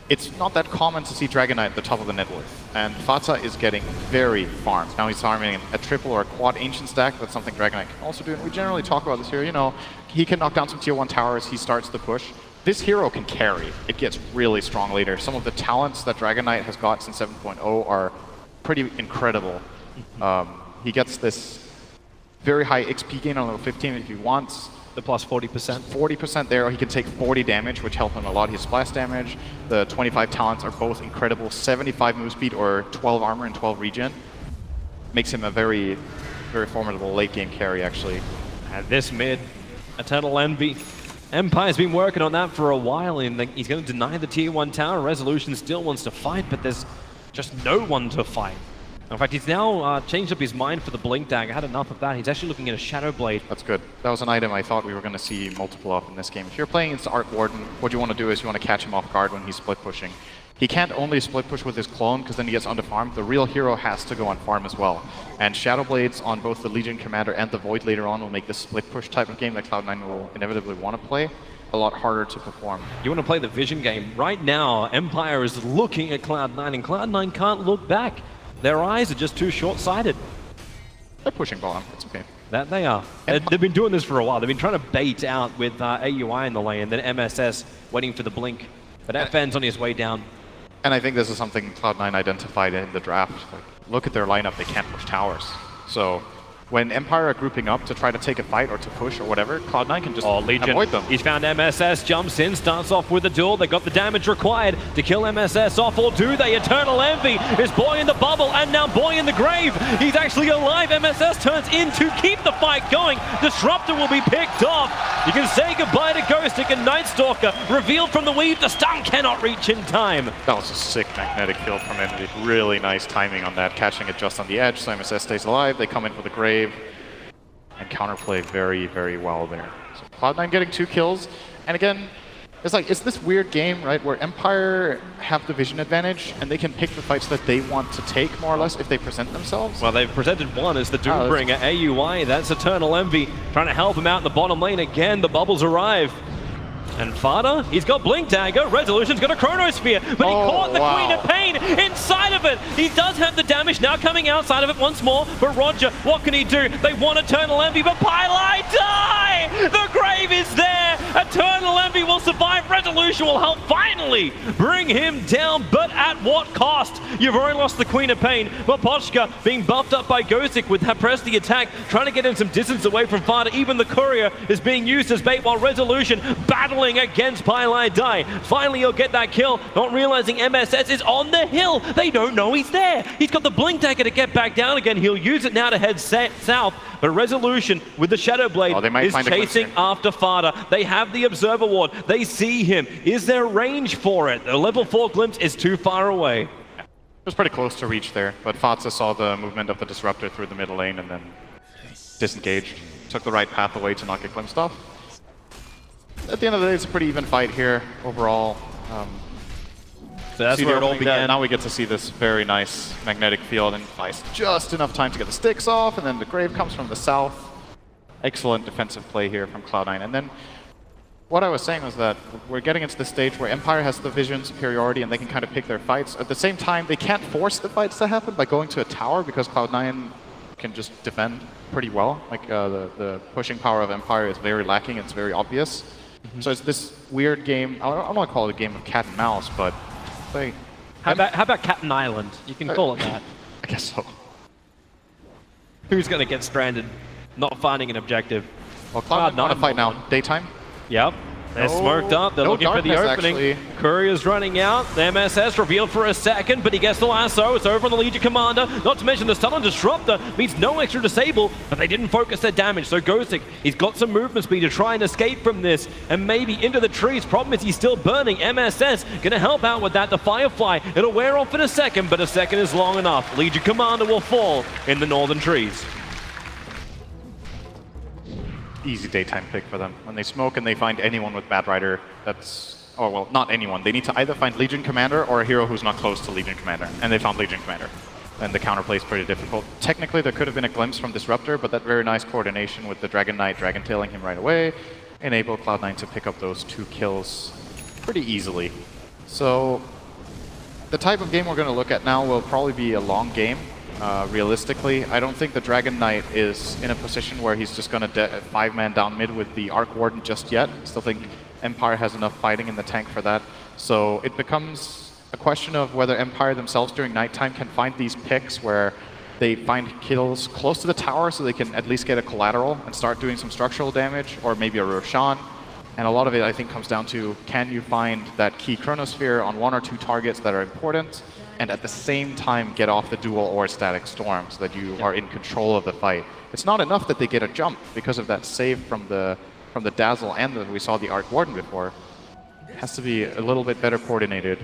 it's not that common to see Dragon Knight at the top of the net worth. And Fata is getting very farmed. Now he's farming a triple or a quad ancient stack. That's something Dragon Knight can also do. And we generally talk about this here. You know, he can knock down some tier 1 towers. He starts the push. This hero can carry. It gets really strong later. Some of the talents that Dragon Knight has got since 7.0 are pretty incredible. He gets this very high XP gain on level 15 if he wants. The plus 40%. 40% there. He can take 40 damage, which helps him a lot. His splash damage, the 25 talents are both incredible. 75 move speed or 12 armor and 12 regen. Makes him a very, very formidable late game carry, actually. And this mid, Eternal Envy. Empire's been working on that for a while, and he's going to deny the tier 1 tower. Resolution still wants to fight, but there's just no one to fight. In fact, he's now changed up his mind for the Blink Dagger. Had enough of that. He's actually looking at a Shadow Blade. That's good. That was an item I thought we were going to see multiple of in this game. If you're playing against Art Warden, what you want to do is you want to catch him off guard when he's split pushing. He can't only split push with his clone because then he gets underfarmed. The real hero has to go on farm as well. And Shadow Blades on both the Legion Commander and the Void later on will make this split push type of game that Cloud9 will inevitably want to play a lot harder to perform. You want to play the vision game. Right now, Empire is looking at Cloud9, and Cloud9 can't look back. Their eyes are just too short-sighted. They're pushing bottom. It's okay. That they are. They've been doing this for a while. They've been trying to bait out with AUI in the lane, then MSS waiting for the blink. But FN's on his way down. And I think this is something Cloud9 identified in the draft. Like, look at their lineup. They can't push towers. So when Empire are grouping up to try to take a fight or to push or whatever, Cloud9 can just avoid them. He's found MSS, jumps in, starts off with a duel. They got the damage required to kill MSS off, or do they? Eternal Envy is Boy in the bubble and now Boy in the grave. He's actually alive. MSS turns in to keep the fight going. Disruptor will be picked off. You can say goodbye to Ghostic and Night Stalker. Revealed from the weave, the stun cannot reach in time. That was a sick magnetic field from Envy. Really nice timing on that, catching it just on the edge, so MSS stays alive. They come in for the grave and counterplay very, very well there. So Cloud9 getting 2 kills, and again, it's this weird game, right, where Empire have the vision advantage, and they can pick the fights that they want to take, more or less, if they present themselves. Well, they've presented one as the Doombringer, AUI, that's Eternal Envy, trying to help him out in the bottom lane again. The bubbles arrive. And Fada, he's got Blink Dagger, Resolution's got a Chronosphere, but he caught the Queen of Pain inside of it. He does have the damage now coming outside of it once more, but Roger, what can he do? They want Eternal Envy, but Pylai die! The grave is there! Eternal Envy will survive. Resolution will help finally bring him down, but at what cost? You've already lost the Queen of Pain, but Pochka being buffed up by Ghostic with press the attack, trying to get him some distance away from Fada. Even the Courier is being used as bait while Resolution battling against Pylai Dai. Finally, he'll get that kill, not realizing MSS is on the hill. They don't know he's there. He's got the Blink Dagger to get back down again. He'll use it now to head south, but Resolution with the Shadow Blade is chasing after Fada. They have the Observer Ward. They see him. Is there range for it? The level 4 glimpse is too far away. It was pretty close to reach there, but Fatsa saw the movement of the Disruptor through the middle lane and then disengaged. Took the right path away to not get glimpsed off. At the end of the day, it's a pretty even fight here overall. So that's where it all began. Now we get to see this very nice magnetic field and Vice just enough time to get the sticks off, and then the Grave comes from the south. Excellent defensive play here from Cloud9. And then what I was saying was that we're getting into the stage where Empire has the vision superiority and they can kind of pick their fights. At the same time, they can't force the fights to happen by going to a tower because Cloud9 can just defend pretty well. Like the pushing power of Empire is very lacking, it's very obvious. So it's this weird game. I don't want to call it a game of cat and mouse, but how about Captain Island? You can call it that. I guess so. Who's going to get stranded? Not finding an objective. Well, Cloud9 want to fight now. Daytime? Yep. They're smoked up. They're looking for the opening. Actually. Courier's running out. The MSS revealed for a second, but he gets the lasso. It's over on the Legion Commander. Not to mention the stun on Disruptor means no extra disable, but they didn't focus their damage. So Ghostic, he's got some movement speed to try and escape from this, and maybe into the trees. Problem is he's still burning. MSS gonna help out with that. The Firefly, it'll wear off in a second, but a second is long enough. Legion Commander will fall in the northern trees. Easy daytime pick for them. When they smoke and they find anyone with Bad Rider, that's... Oh, well, not anyone. They need to either find Legion Commander or a hero who's not close to Legion Commander. And they found Legion Commander. And the counterplay is pretty difficult. Technically, there could have been a glimpse from Disruptor, but that very nice coordination with the Dragon Knight Dragon Tailing him right away enabled Cloud9 to pick up those 2 kills pretty easily. So, the type of game we're going to look at now will probably be a long game. Realistically, I don't think the Dragon Knight is in a position where he's just going to 5-man down mid with the Arc Warden just yet. Still think Empire has enough fighting in the tank for that. So it becomes a question of whether Empire themselves during nighttime can find these picks where they find kills close to the tower so they can at least get a collateral and start doing some structural damage, or maybe a Roshan. And a lot of it, I think, comes down to, can you find that key Chronosphere on 1 or 2 targets that are important, and at the same time get off the dual or static storm so that you are in control of the fight. It's not enough that they get a jump because of that save from the Dazzle and we saw the Arc Warden before. It has to be a little bit better coordinated.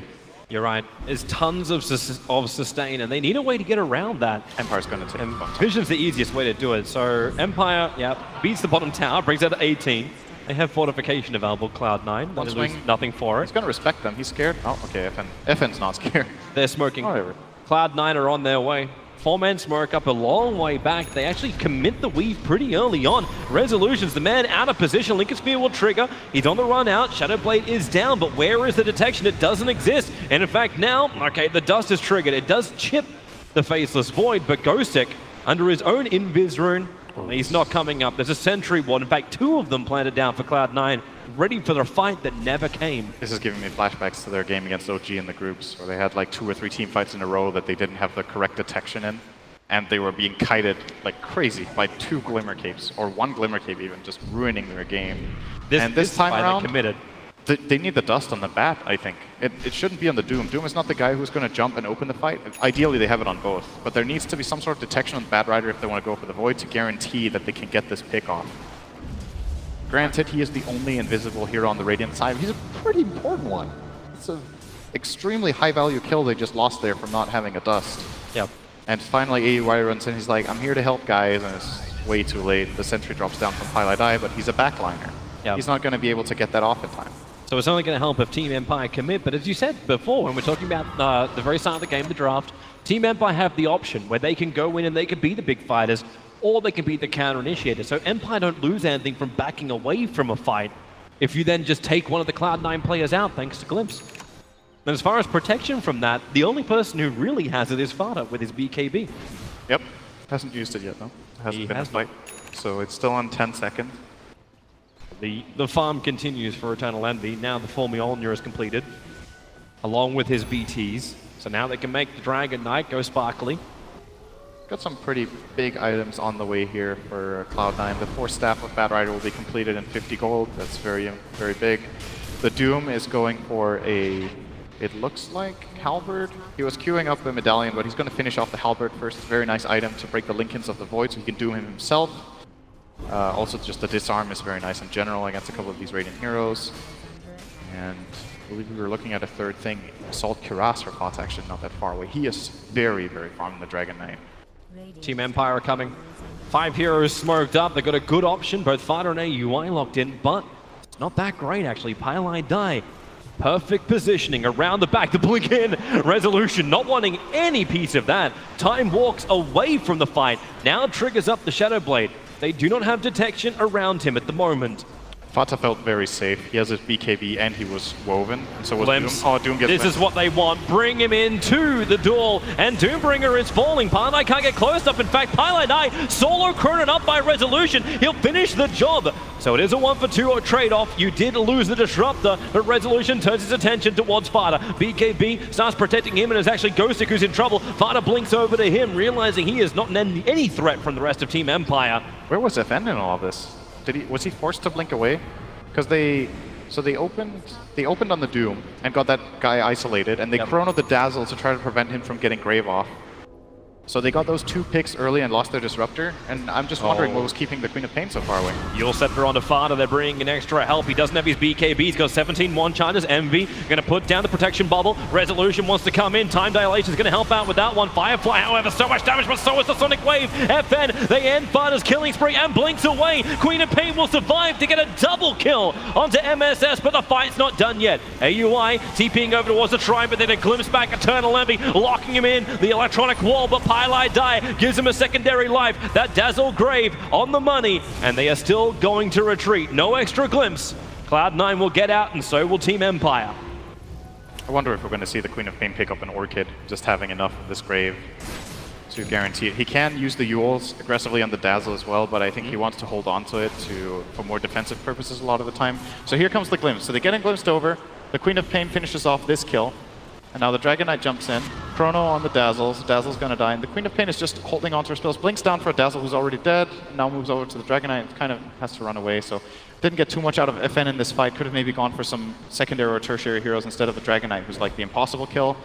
You're right. There's tons of sustain, and they need a way to get around that. Empire's going to take and Vision's the easiest way to do it. So Empire, beats the bottom tower, brings it to 18. They have fortification available, Cloud9. One swing. Nothing for it. He's going to respect them. He's scared. Oh, okay, FN's not scared. They're smoking. Whatever. Cloud9 are on their way. 4-man smoke up a long way back. They actually commit the weave pretty early on. Resolution's the man out of position. Lincoln Sphere will trigger. He's on the run out. Shadowblade is down, but where is the detection? It doesn't exist. And in fact now, okay, the dust is triggered. It does chip the Faceless Void, but Ghostic, under his own Invis rune, he's not coming up. There's a Sentry Ward. In fact, 2 of them planted down for Cloud9, ready for the fight that never came. This is giving me flashbacks to their game against OG in the groups, where they had like 2 or 3 team fights in a row that they didn't have the correct detection in, and they were being kited like crazy by 2 Glimmer Capes, or 1 Glimmer Cape even, just ruining their game. This time around, committed. They need the dust on the bat, I think. It shouldn't be on the Doom. Doom is not the guy who's going to jump and open the fight. Ideally, they have it on both. But there needs to be some sort of detection on the Bad Rider if they want to go for the Void to guarantee that they can get this pick off. Granted, he is the only invisible hero on the Radiant side. He's a pretty important one. It's an extremely high-value kill they just lost there from not having a dust. Yep. And finally, AUI runs in. He's like, I'm here to help, guys. And it's way too late. The Sentry drops down from Pylai Dai, but he's a backliner. Yep. He's not going to be able to get that off in time. So it's only going to help if Team Empire commit, but as you said before, when we're talking about the very start of the game, the draft, Team Empire have the option where they can go in and they can be the big fighters, or they can be the counter-initiator. So Empire don't lose anything from backing away from a fight if you then just take one of the Cloud9 players out thanks to Glimpse. And as far as protection from that, the only person who really has it is Fada with his BKB. Yep. Hasn't used it yet, though. Hasn't been a fight. So it's still on 10 seconds. The farm continues for Eternal Envy. Now the full Mjolnir is completed, along with his BTs. So now they can make the Dragon Knight go sparkly. Got some pretty big items on the way here for Cloud9. The 4 Staff of Bad Rider will be completed in 50 gold. That's very, very big. The Doom is going for a, it looks like, Halberd. He was queuing up a medallion, but he's going to finish off the Halberd first. Very nice item to break the Linkens of the Void, so he can Doom him himself. Also, just the disarm is very nice in general against a couple of these Radiant heroes. And I believe we were looking at a third thing. Assault Cuirass for Pot's actually not that far away. He is very, very far from the Dragon Knight. Team Empire are coming. 5 heroes smoked up. They've got a good option. Both Fighter and AUI locked in, but it's not that great actually. Pylai die. Perfect positioning around the back. The blink in. Resolution not wanting any piece of that. Time walks away from the fight. Now triggers up the Shadow Blade. They do not have detection around him at the moment. Fata felt very safe. He has his BKB and he was woven, and so was Doom. Oh, Doom gets This glimpsed. is what they want. Bring him into the duel, and Doombringer is falling. Pylai can't get close enough. In fact, Pylai die solo crowned up by Resolution. He'll finish the job. So it is a 1-for-2 trade-off. You did lose the Disruptor, but Resolution turns his attention towards Fata. BKB starts protecting him, and it's actually Ghostic who's in trouble. Fata blinks over to him, realizing he is not any threat from the rest of Team Empire. Where was FN in all of this? Was he forced to blink away? Because they opened on the Doom and got that guy isolated, and they chronoed the Dazzle to try to prevent him from getting Grave off. So they got those 2 picks early and lost their Disruptor, and I'm just wondering what was keeping the Queen of Pain so far away. You'll Scepter onto Fata, they're bringing in extra help. He doesn't have his BKB, he's got 17 one-charges. Envy gonna put down the protection bubble. Resolution wants to come in, Time Dilation is gonna help out with that one. Firefly, however, so much damage, but so is the Sonic Wave. FN, they end Fata's killing spree and blinks away. Queen of Pain will survive to get a double kill onto MSS, but the fight's not done yet. AUI TPing over towards the Shrine, but then a glimpse back, Eternal Envy locking him in. The electronic wall, but Pylai die, gives him a secondary life. That Dazzle Grave on the money, and they are still going to retreat. No extra glimpse. Cloud9 will get out, and so will Team Empire. I wonder if we're going to see the Queen of Pain pick up an Orchid, just having enough of this Grave to guarantee it. He can use the Yules aggressively on the Dazzle as well, but I think he wants to hold on to it for more defensive purposes a lot of the time. So here comes the glimpse. So they get him glimpsed over. The Queen of Pain finishes off this kill. And now the Dragon Knight jumps in. Chrono on the Dazzles. Dazzle's gonna die. And the Queen of Pain is just holding on to her spells. Blinks down for a Dazzle who's already dead. And now moves over to the Dragon Knight. Kind of has to run away. So didn't get too much out of FN in this fight. Could have maybe gone for some secondary or tertiary heroes instead of the Dragon Knight, who's like the impossible kill.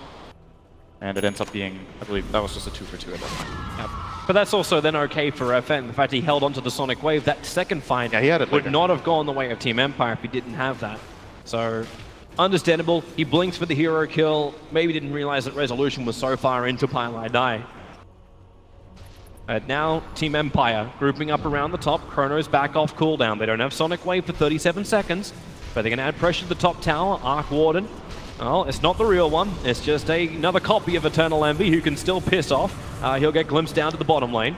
And it ends up being, I believe, that was just a 2-for-2 at that time. Yep. But that's also then okay for FN. The fact he held onto the Sonic Wave, that second fight he had it would later. not have gone the way of Team Empire if he didn't have that. So understandable. He blinks for the hero kill. Maybe didn't realize that Resolution was so far into Pylai die. And now Team Empire grouping up around the top. Chrono's back off cooldown. They don't have Sonic Wave for 37 seconds, but they're going to add pressure to the top tower. Arc Warden. Well, it's not the real one. It's just another copy of Eternal Envy who can still piss off. He'll get glimpsed down to the bottom lane.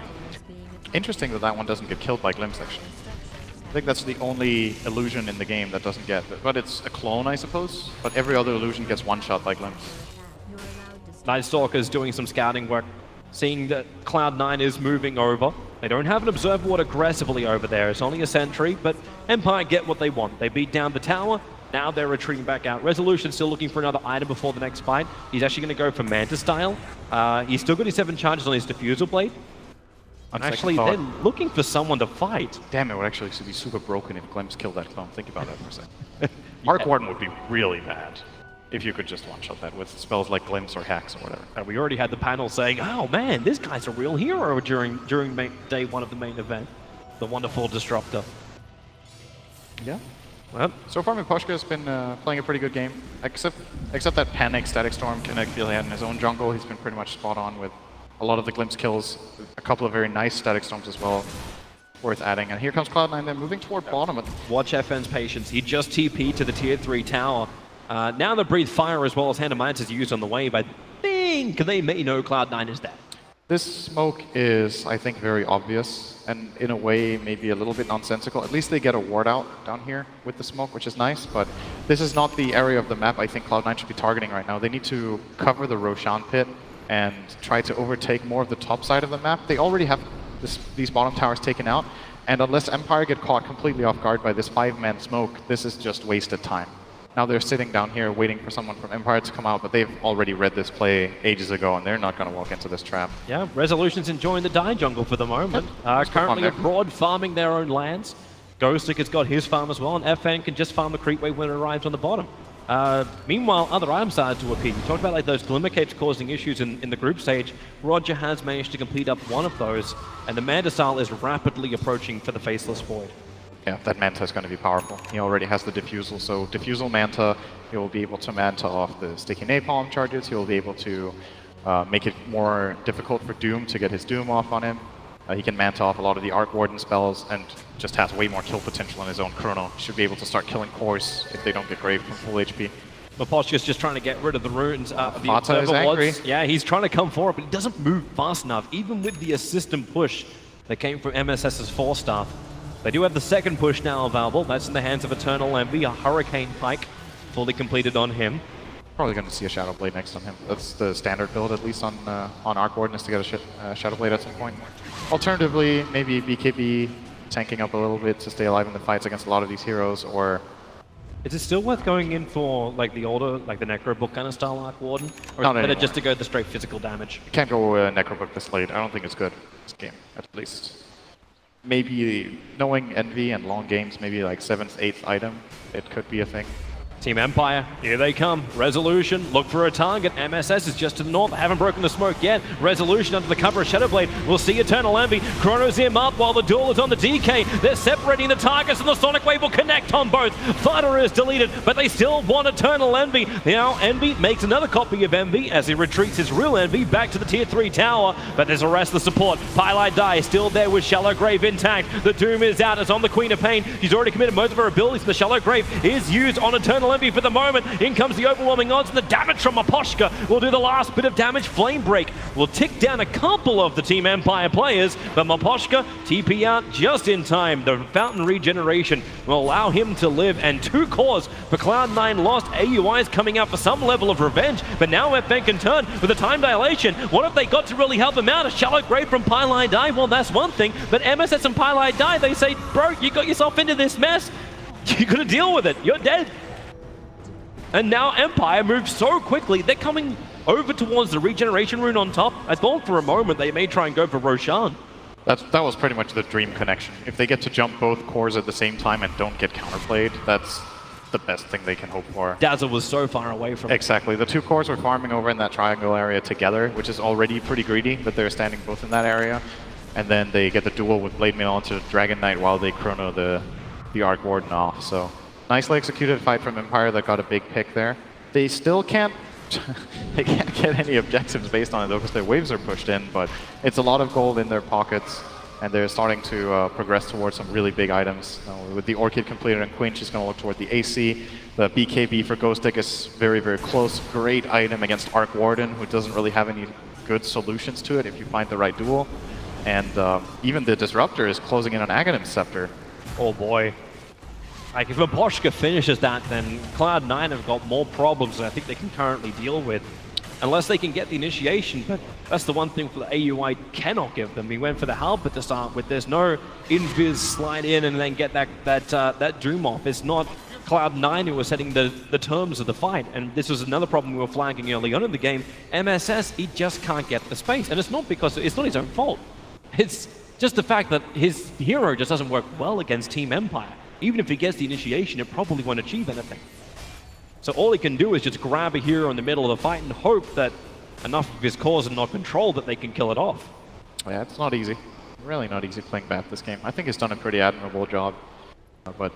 Interesting that that one doesn't get killed by Glimpse, actually. I think that's the only illusion in the game that doesn't get, but it's a clone, I suppose. But every other illusion gets one-shot by Glimpse. Night Stalker's doing some scouting work, seeing that Cloud9 is moving over. They don't have an Observer Ward aggressively over there. It's only a sentry, but Empire get what they want. They beat down the tower. Now they're retreating back out. Resolution still looking for another item before the next fight. He's actually going to go for Manta style. He's still got his 7 charges on his Diffusal Blade. And actually, they're looking for someone to fight. Damn, it would actually be super broken if Glimpse killed that clone. Think about that for a second. Arc Warden would be really bad if you could just one-shot that with spells like Glimpse or Hacks or whatever. And we already had the panel saying, oh man, this guy's a real hero during day 1 of the main event. The wonderful Disruptor. Yeah. Well, so far, Miposhka has been playing a pretty good game. Except that Panic Static Storm Connect he had in his own jungle. He's been pretty much spot on with a lot of the Glimpse kills. A couple of very nice Static Storms as well. Worth adding. And here comes Cloud9. They're moving toward bottom. Watch FN's patience. He just TP'd to the tier 3 tower. Now the Breathe Fire as well as Hand of Mines is used on the wave. I think they may know Cloud9 is dead. This smoke is, I think, very obvious, and in a way, maybe a little bit nonsensical. At least they get a ward out down here with the smoke, which is nice, but this is not the area of the map I think Cloud9 should be targeting right now. They need to cover the Roshan pit and try to overtake more of the top side of the map. They already have these bottom towers taken out. And unless Empire get caught completely off guard by this 5-man smoke, this is just wasted time. Now they're sitting down here waiting for someone from Empire to come out, but they've already read this play ages ago, and they're not going to walk into this trap. Yeah, Resolution's enjoying the die jungle for the moment. Currently abroad farming their own lands. Ghostic has got his farm as well, and FN can just farm the creep wave when it arrives on the bottom. Meanwhile, other items started to appear. You talked about like those Glimmer Capes causing issues in the group stage. Roger has managed to complete up one of those, and the Manta style is rapidly approaching for the Faceless Void. Yeah, that Manta is going to be powerful. He already has the Diffusal, so Diffusal Manta, he will be able to Manta off the Sticky Napalm charges. He will be able to make it more difficult for Doom to get his Doom off on him. He can Manta off a lot of the Arc Warden spells and just has way more kill potential in his own Chrono. He should be able to start killing cores if they don't get Grave from full HP. Maposhka's just trying to get rid of the runes. The Mata is angry. Yeah, he's trying to come forward, but he doesn't move fast enough, even with the assist and push that came from MSS's 4-star. They do have the second push now available. That's in the hands of Eternal Envy, a Hurricane Pike, fully completed on him. Probably going to see a Shadow Blade next on him. That's the standard build, at least on Arc Warden, is to get a Shadow Blade at some point. Alternatively, maybe BKB tanking up a little bit to stay alive in the fights against a lot of these heroes, or... Is it still worth going in for like the older, like the Necrobook kind of style Arc Warden? Or Not is it better anymore. just to go the straight physical damage? You can't go Necrobook this late. I don't think it's good, this game, at least. Maybe knowing Envy and long games, maybe like 7th, 8th item, it could be a thing. Team Empire, here they come. Resolution, look for a target. MSS is just to the north, haven't broken the smoke yet. Resolution under the cover of Shadowblade. We'll see Eternal Envy. Chronos him up while the duel is on the DK. They're separating the targets and the Sonic Wave will connect on both. Fighter is deleted, but they still want Eternal Envy. Now Envy makes another copy of Envy as he retreats his real Envy back to the tier 3 tower. But there's a rest of the support. Pylite Die still there with Shallow Grave intact. The Doom is out. It's on the Queen of Pain. She's already committed most of her abilities. The Shallow Grave is used on Eternal Envy for the moment. In comes the overwhelming odds, and the damage from Maposhka will do the last bit of damage. Flame Break will tick down a couple of the Team Empire players, but Maposhka TP out just in time. The Fountain Regeneration will allow him to live, and 2 cores for Cloud9 lost. AUI is coming out for some level of revenge, but now FN can turn with a time dilation. What have they got to really help him out? A Shallow Grave from Pylite Die? Well, that's one thing, but MSS and Pylite Die, they say, bro, you got yourself into this mess. You gotta deal with it. You're dead. And now Empire moves so quickly, they're coming over towards the regeneration rune on top. I thought for a moment they may try and go for Roshan. That was pretty much the dream connection. If they get to jump both cores at the same time and don't get counterplayed, that's the best thing they can hope for. Dazzle was so far away from Exactly. The 2 cores were farming over in that triangle area together, which is already pretty greedy that they're standing both in that area. And then they get the duel with Blade Mail onto Dragon Knight while they chrono the Arc Warden off. So nicely executed fight from Empire that got a big pick there. They still can't they can't get any objectives based on it though, because their waves are pushed in, but it's a lot of gold in their pockets, and they're starting to progress towards some really big items. With the Orchid completed and Queen, she's going to look toward the AC. The BKB for Ghostic is very, very close. Great item against Arc Warden, who doesn't really have any good solutions to it if you find the right duel. And even the Disruptor is closing in on Aghanim Scepter. Oh boy. Like, if Maposhka finishes that, then Cloud9 have got more problems than I think they can currently deal with. Unless they can get the initiation, but that's the one thing for the AUI cannot give them. He went for the Halberd to start with. There's no invis slide in and then get that Doom off. It's not Cloud9 who was setting the terms of the fight, and this was another problem we were flagging early on in the game. MSS, he just can't get the space, and it's not because it's not his own fault. It's just the fact that his hero just doesn't work well against Team Empire. Even if he gets the initiation, it probably won't achieve anything. So all he can do is just grab a hero in the middle of the fight and hope that enough of his cores are not controlled that they can kill it off. Yeah, it's not easy. Really not easy playing Bat this game. I think he's done a pretty admirable job, but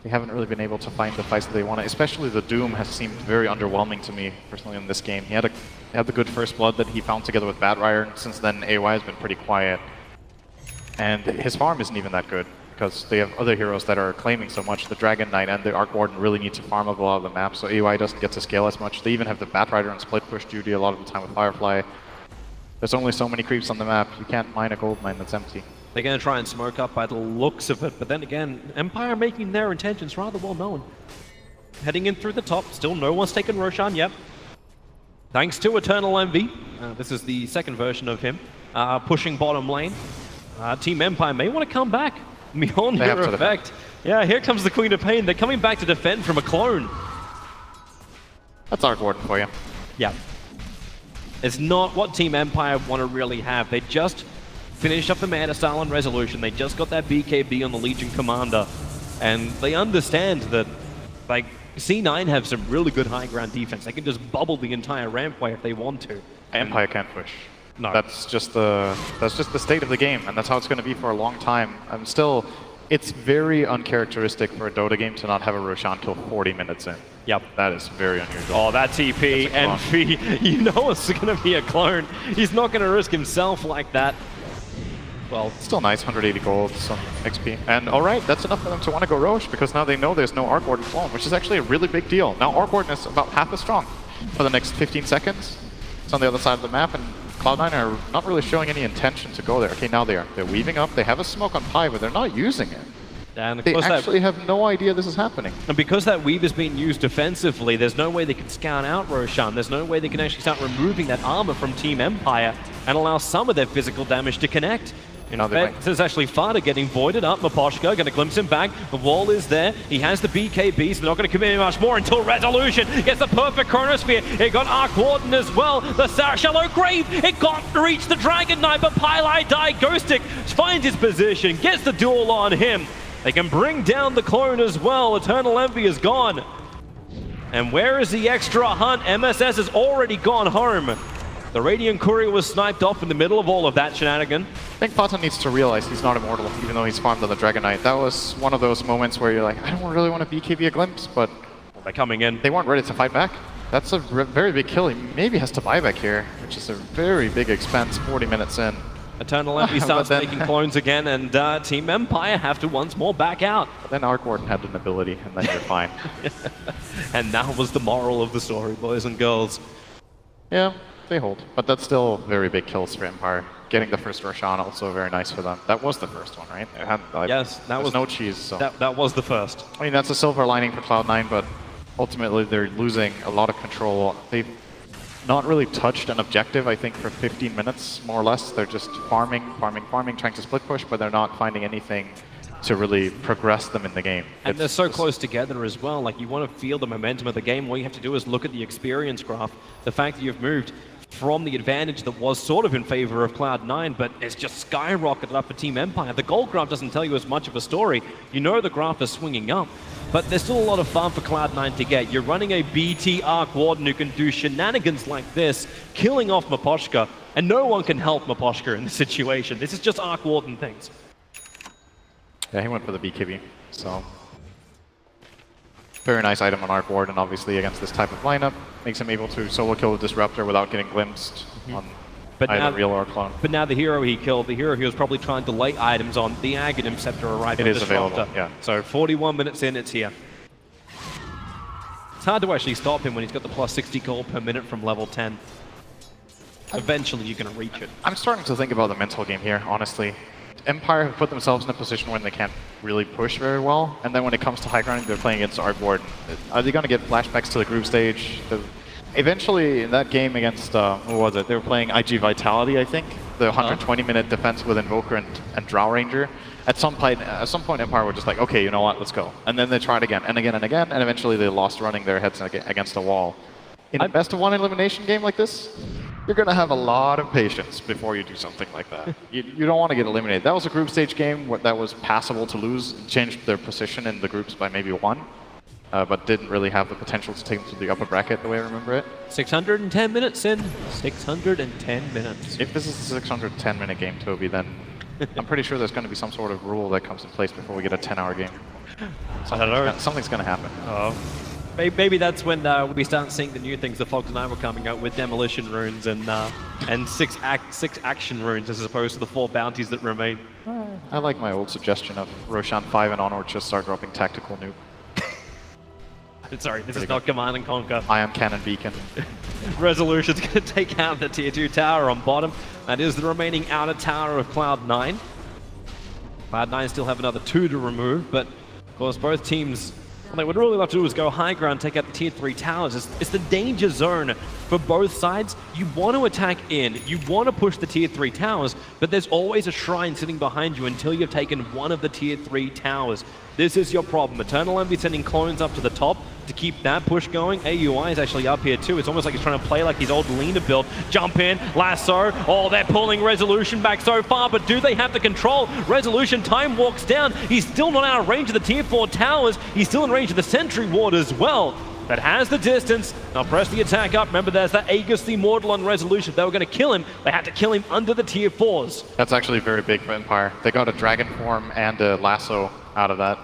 they haven't really been able to find the fights that they want. Especially the Doom has seemed very underwhelming to me personally in this game. He had the good first blood that he found together with Batrider, and since then AOI has been pretty quiet. And his farm isn't even that good, because they have other heroes that are claiming so much. The Dragon Knight and the Arc Warden really need to farm up a lot of the map, so AOI doesn't get to scale as much. They even have the Batrider on split push duty a lot of the time with Firefly. There's only so many creeps on the map. You can't mine a gold mine that's empty. They're going to try and smoke up by the looks of it, but then again, Empire making their intentions rather well known. Heading in through the top, still no one's taken Roshan yet. Thanks to Eternal Envy. This is the second version of him, pushing bottom lane. Team Empire may want to come back. Mjolnir effect. Yeah, here comes the Queen of Pain. They're coming back to defend from a clone. That's Arc Warden for you. Yeah. It's not what Team Empire want to really have. They just finished up the Mana Style on Resolution. They just got that BKB on the Legion Commander. And they understand that, like, C9 have some really good high ground defense. They can just bubble the entire rampway if they want to. Empire can't push. No. That's just the state of the game, and that's how it's going to be for a long time. I'm still, it's very uncharacteristic for a Dota game to not have a Roshan kill 40 minutes in. Yep. That is very unusual. Oh, that TP, Envy, you know it's going to be a clone. He's not going to risk himself like that. Well, still nice, 180 gold, some XP. And alright, that's enough for them to want to go Roche, because now they know there's no Arc Warden clone, which is actually a really big deal. Now Arc Warden is about half as strong for the next 15 seconds. It's on the other side of the map, and Cloud9 are not really showing any intention to go there. Okay, now they are. They're weaving up, they have a smoke on Pi, but they're not using it. And they actually have no idea this is happening. And because that weave is being used defensively, there's no way they can scout out Roshan. There's no way they can actually start removing that armor from Team Empire and allow some of their physical damage to connect. In fact, there's actually Fada getting voided up. Miposhka going to glimpse him back. The wall is there. He has the BKBs. They're not going to commit much more until Resolution gets the perfect Chronosphere. It got Arc Warden as well. The Shallow Grave. It got to reach the Dragon Knight, but Pylai Die Ghostic finds his position, gets the duel on him. They can bring down the clone as well. Eternal Envy is gone. And where is the extra hunt? MSS has already gone home. The Radiant Courier was sniped off in the middle of all of that shenanigan. I think Pata needs to realize he's not immortal, even though he's farmed on the Dragon Knight. That was one of those moments where you're like, I don't really want to BKB a glimpse, but they're coming in. They weren't ready to fight back. That's a very big kill. He maybe has to buy back here, which is a very big expense 40 minutes in. Eternal Envy starts making clones again, and Team Empire have to once more back out. But then Arc Warden had an ability, and then you're fine. And that was the moral of the story, boys and girls. Yeah. They hold, but that's still very big kills for Empire. Getting the first Roshan also very nice for them. That was the first one, right? It had, yes, that was no cheese. So that was the first. I mean, that's a silver lining for Cloud9, but ultimately they're losing a lot of control. They've not really touched an objective, I think, for 15 minutes, more or less. They're just farming, trying to split push, but they're not finding anything to really progress them in the game. And they're so close together as well. Like, you want to feel the momentum of the game. All you have to do is look at the experience graph. The fact that you've moved from the advantage that was sort of in favor of Cloud9, but it's just skyrocketed up for Team Empire. The gold graph doesn't tell you as much of a story. You know the graph is swinging up, but there's still a lot of fun for Cloud9 to get. You're running a BT Arc Warden who can do shenanigans like this, killing off Miposhka, and no one can help Miposhka in this situation. This is just Arc Warden things. Yeah, he went for the BKB, so very nice item on Arc Warden, obviously, against this type of lineup. Makes him able to solo kill the Disruptor without getting glimpsed on either real or clone. But now the hero he killed, the hero he was probably trying to delay items on, the Aghanim Scepter arrived on It is available, yeah. So 41 minutes in, it's here. It's hard to actually stop him when he's got the plus 60 gold per minute from level 10. Eventually you're going to reach it. I'm starting to think about the mental game here, honestly. Empire have put themselves in a position when they can't really push very well, and then when it comes to high grounding, they're playing against Arc Warden. Are they going to get flashbacks to the group stage? Eventually, in that game against, who was it? They were playing IG Vitality, I think. The 120-minute defense with Invoker and Drow Ranger. At some point, Empire were just like, okay, you know what, let's go. And then they tried again, and again, and again, and eventually they lost running their heads against a wall. In a best-of-1 elimination game like this, you're going to have a lot of patience before you do something like that. You don't want to get eliminated. That was a group stage game that was passable to lose, changed their position in the groups by maybe 1, but didn't really have the potential to take them to the upper bracket the way I remember it. 610 minutes in. 610 minutes. If this is a 610-minute game, Toby, then I'm pretty sure there's going to be some sort of rule that comes in place before we get a 10-hour game. Something's going to happen. Maybe that's when we start seeing the new things that Cloud9 were coming out with, demolition runes and six action runes as opposed to the 4 bounties that remain. I like my old suggestion of Roshan 5 and onward just start dropping tactical nuke. Sorry, this is not Command and Conquer. Ion Cannon Beacon. Resolution's going to take out the tier 2 tower on bottom. That is the remaining outer tower of Cloud9. Cloud9 still have another 2 to remove, but of course both teams What they would really love to do is go high ground, take out the tier 3 towers. It's the danger zone for both sides. You want to attack in, you want to push the tier 3 towers, but there's always a shrine sitting behind you until you've taken one of the tier 3 towers. This is your problem. Eternal Envy sending clones up to the top to keep that push going. AUI is actually up here too. It's almost like he's trying to play like his old Lena build. Jump in, lasso. Oh, they're pulling Resolution back so far, but do they have the control? Resolution time walks down. He's still not out of range of the tier 4 towers. He's still in range of the sentry ward as well. That has the distance. Now press the attack up. Remember, there's that Aegis the Immortal on Resolution. If they were going to kill him, they had to kill him under the tier 4s. That's actually very big for Empire. They got a Dragon form and a lasso out of that.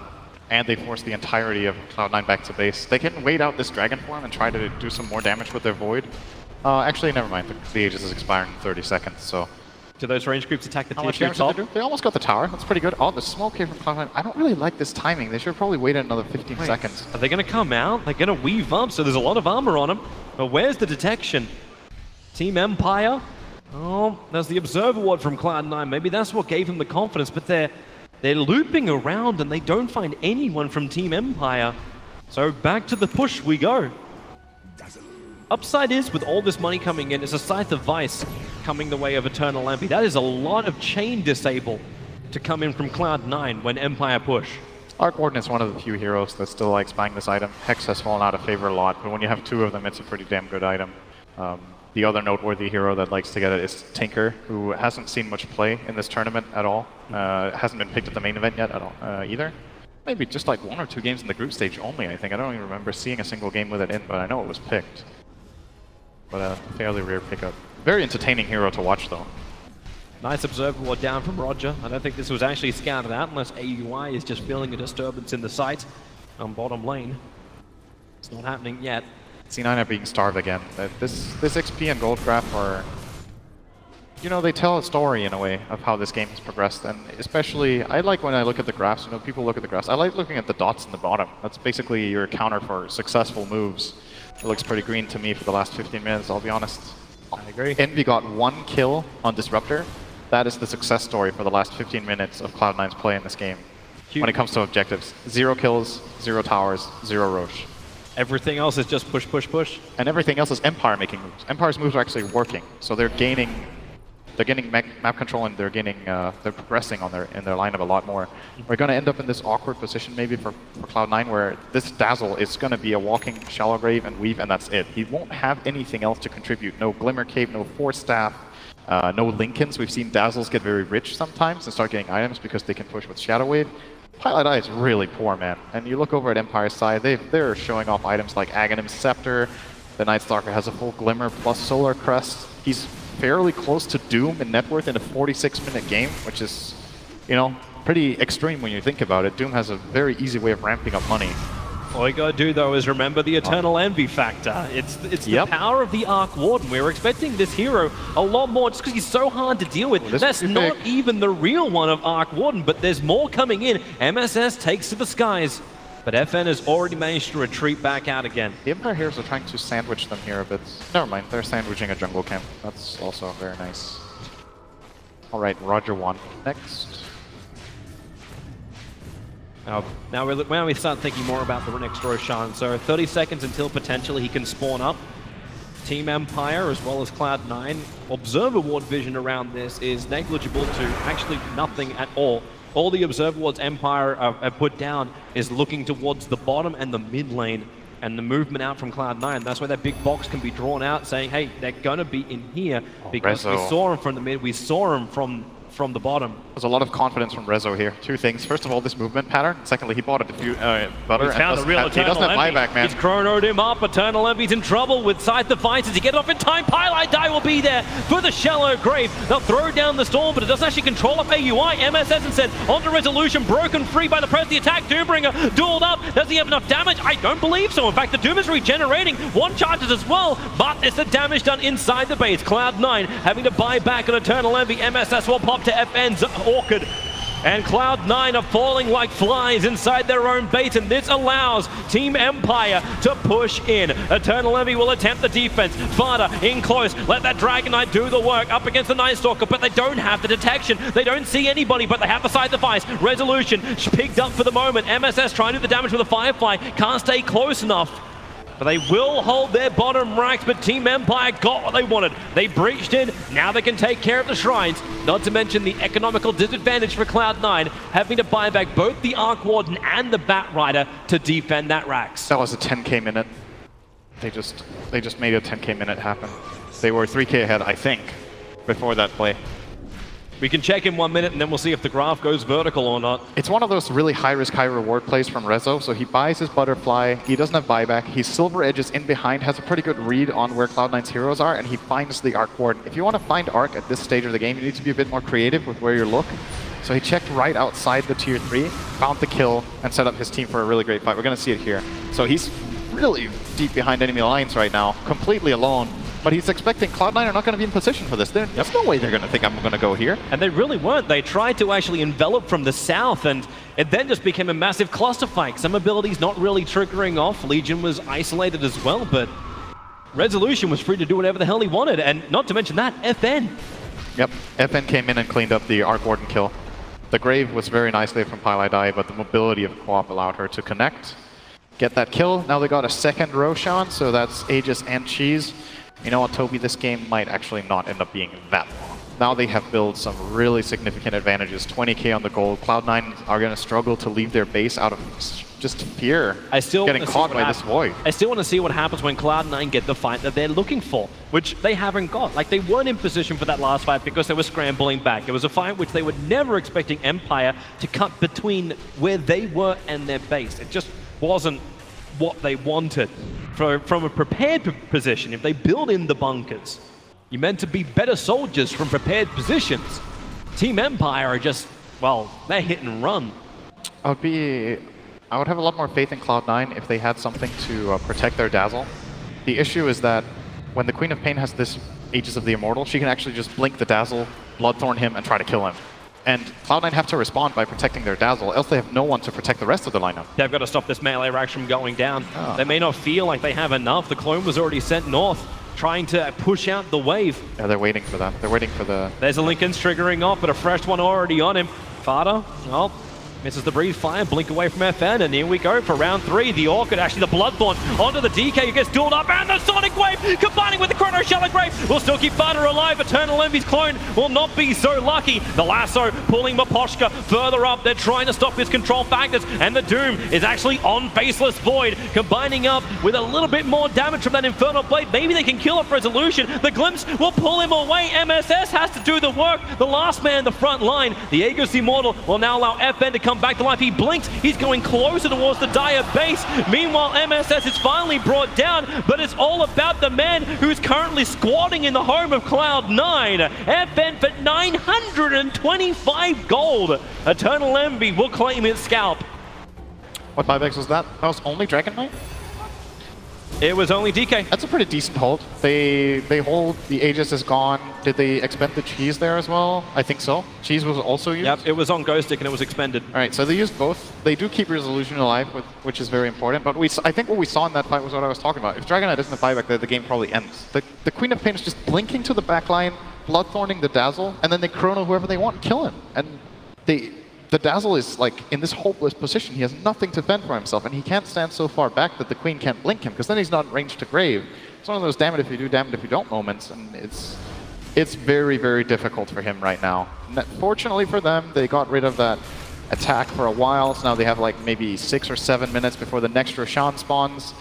And they forced the entirety of Cloud9 back to base. They can wait out this Dragon form and try to do some more damage with their Void. Actually, never mind. The Aegis is expiring in 30 seconds, so... Do those range groups attack the How tier much 3 damage top? did they do? They almost got the tower. That's pretty good. Oh, the smoke here from Cloud9. I don't really like this timing. They should probably wait another 15 seconds. Are they going to come out? They're going to weave up, so there's a lot of armor on them. But where's the detection? Team Empire? Oh, there's the Observer Ward from Cloud9. Maybe that's what gave him the confidence, but they're looping around and they don't find anyone from Team Empire. So back to the push we go. Upside is, with all this money coming in, is a Scythe of Vice coming the way of Eternal Envy. That is a lot of chain disable to come in from Cloud9 when Empire push. Arc Warden is one of the few heroes that still likes buying this item. Hex has fallen out of favor a lot, but when you have two of them, it's a pretty damn good item. The other noteworthy hero that likes to get it is Tinker, who hasn't seen much play in this tournament at all. Hasn't been picked at the main event yet at all, either. Maybe just like 1 or 2 games in the group stage only, I think. I don't even remember seeing a single game with it in, but I know it was picked. But a fairly rare pickup. Very entertaining hero to watch, though. Nice Observer Ward down from Roger. I don't think this was actually scouted out unless AUI is just feeling a disturbance in the site on bottom lane. It's not happening yet. C9 are being starved again. This XP and gold graph are... You know, they tell a story in a way of how this game has progressed, and especially, I like when I look at the graphs, you know, people look at the graphs. I like looking at the dots in the bottom. That's basically your counter for successful moves. It looks pretty green to me for the last 15 minutes, I'll be honest. I agree. Envy got 1 kill on Disruptor. That is the success story for the last 15 minutes of Cloud9's play in this game. When it comes to objectives. 0 kills, 0 towers, 0 Roche. Everything else is just push, push, push. And everything else is Empire making moves. Empire's moves are actually working, so they're gaining map control, and they're progressing in their lineup a lot more. We're going to end up in this awkward position maybe for Cloud9 where this Dazzle is going to be a walking Shallow Grave and Weave, and that's it. He won't have anything else to contribute. No Glimmer Cape, no Force Staff, no Lincolns. We've seen Dazzles get very rich sometimes and start getting items because they can push with Shadow Wave. Pilot Eye is really poor, man. And you look over at Empire's side, they're showing off items like Aghanim's Scepter. The Night Stalker has a full Glimmer plus Solar Crest. He's fairly close to Doom in net worth in a 46-minute game, which is, you know, pretty extreme when you think about it. Doom has a very easy way of ramping up money. All you gotta do, though, is remember the Eternal Envy factor. It's the power of the Arc Warden. We were expecting this hero a lot more just because he's so hard to deal with. That's not even the real one of Arc Warden, but there's more coming in. MSS takes to the skies, but FN has already managed to retreat back out again. The Empire heroes are trying to sandwich them here a bit. Never mind, they're sandwiching a jungle camp. That's also very nice. Alright, Roger 1 next. Now we start thinking more about the next Roshan. So 30 seconds until potentially he can spawn up. Team Empire as well as Cloud9. Observer Ward vision around this is negligible to actually nothing at all. All the Observer Wards Empire have put down is looking towards the bottom and the mid lane and the movement out from Cloud9. That's why that big box can be drawn out saying, hey, they're going to be in here because we saw him from the mid, we saw him from the bottom. There's a lot of confidence from Rezo here. 2 things. First of all, this movement pattern. Secondly, he bought a butter. He found the real Eternal Envy. He doesn't have buyback, man. He's chronoed him up. Eternal Envy's in trouble with Scythe Defiance. Does he get off in time? Pylite Die will be there for the Shallow Grave. They'll throw down the Storm, but it doesn't actually control up AUI. MSS instead onto Resolution, broken free by the press. The attack, Doombringer dueled up. Does he have enough damage? I don't believe so. In fact, the Doom is regenerating. 1 charges as well, but it's the damage done inside the base. Cloud9 having to buy back an Eternal Envy. MSS will pop to FN's Orchid. And Cloud9 are falling like flies inside their own bait, and this allows Team Empire to push in. Eternal Envy will attempt the defense. Fada in close, let that Dragon Knight do the work up against the Night Stalker, but they don't have the detection. They don't see anybody, but they have the side device. Resolution picked up for the moment. MSS trying to do the damage with a Firefly, can't stay close enough. But they will hold their bottom racks, but Team Empire got what they wanted. They breached in, now they can take care of the shrines. Not to mention the economical disadvantage for Cloud9, having to buy back both the Arc Warden and the Bat Rider to defend that racks. That was a 10k minute. They just made a 10k minute happen. They were 3k ahead, I think, before that play. We can check in 1 minute and then we'll see if the graph goes vertical or not. It's one of those really high risk, high reward plays from Rezo. So he buys his butterfly, he doesn't have buyback, he silver edges in behind, has a pretty good read on where Cloud9's heroes are, and he finds the Arc Warden. If you want to find Arc at this stage of the game, you need to be a bit more creative with where you look. So he checked right outside the tier 3, found the kill, and set up his team for a really great fight. We're going to see it here. So he's really deep behind enemy lines right now, completely alone. But he's expecting Cloud9 are not going to be in position for this. There's no way they're going to think I'm going to go here. And they really weren't. They tried to actually envelop from the south, and it then just became a massive cluster fight. Some abilities not really triggering off. Legion was isolated as well, but Resolution was free to do whatever the hell he wanted. And not to mention that, FN. Yep, FN came in and cleaned up the Arc Warden kill. The Grave was very nice there from Pylai, but the mobility of Co-op allowed her to connect, get that kill. Now they got a second Roshan, so that's Aegis and Cheese. You know what, Toby, this game might actually not end up being that long. Now they have built some really significant advantages. 20k on the gold. Cloud9 are going to struggle to leave their base out of just fear, getting caught by this void. I still want to see what happens when Cloud9 get the fight that they're looking for, which they haven't got. Like, they weren't in position for that last fight because they were scrambling back. It was a fight which they were never expecting Empire to cut between where they were and their base. It just wasn't what they wanted. From a prepared position, if they build in the bunkers, you're meant to be better soldiers from prepared positions. Team Empire are just, well, they're hit and run. I would have a lot more faith in Cloud9 if they had something to protect their Dazzle. The issue is that when the Queen of Pain has this Aegis of the Immortal, she can actually just blink the Dazzle, Bloodthorn him, and try to kill him. And Cloud9 have to respond by protecting their Dazzle, else they have no one to protect the rest of the lineup. They've got to stop this melee racks from going down. They may not feel like they have enough. The clone was already sent north, trying to push out the wave. Yeah, they're waiting for that. They're waiting for the... There's a Lincoln's triggering off, but a fresh one already on him. Fada, well, misses the breathe fire, blink away from FN, and here we go for round 3. The Orchid, actually the Bloodthorn, onto the DK, who gets dueled up, and the Sonic Wave, combining with the Chrono Shallow Grave, will still keep Fada alive. Eternal Envy's clone will not be so lucky. The Lasso pulling Maposhka further up. They're trying to stop his control factors, and the Doom is actually on Faceless Void, combining up with a little bit more damage from that Infernal Blade. Maybe they can kill off Resolution. The Glimpse will pull him away. MSS has to do the work. The last man, the front line, the Aegis Immortal, will now allow FN to come back to life. He blinks, he's going closer towards the Dire base. Meanwhile, MSS is finally brought down, but it's all about the man who's currently squatting in the home of Cloud9. FN for 925 gold. Eternal Envy will claim its scalp. What buybacks was that? That was only Dragon Knight? It was only DK. That's a pretty decent hold. They hold, the Aegis is gone. Did they expend the Cheese there as well? I think so. Cheese was also used? Yep, it was on Ghost Stick and it was expended. All right, so they used both. They do keep Resolution alive, which is very important. But I think what we saw in that fight was what I was talking about. If Dragon Knight doesn't have buyback there, the game probably ends. The Queen of Pain is just blinking to the backline, Bloodthorning the Dazzle, and then they chrono whoever they want and kill him. And the Dazzle is like in this hopeless position. He has nothing to fend for himself, and he can't stand so far back that the Queen can't blink him, because then he's not in range to Grave. It's one of those damn it if you do, damn it if you don't moments, and it's very, very difficult for him right now. Fortunately for them, they got rid of that attack for a while, so now they have like maybe 6 or 7 minutes before the next Roshan spawns.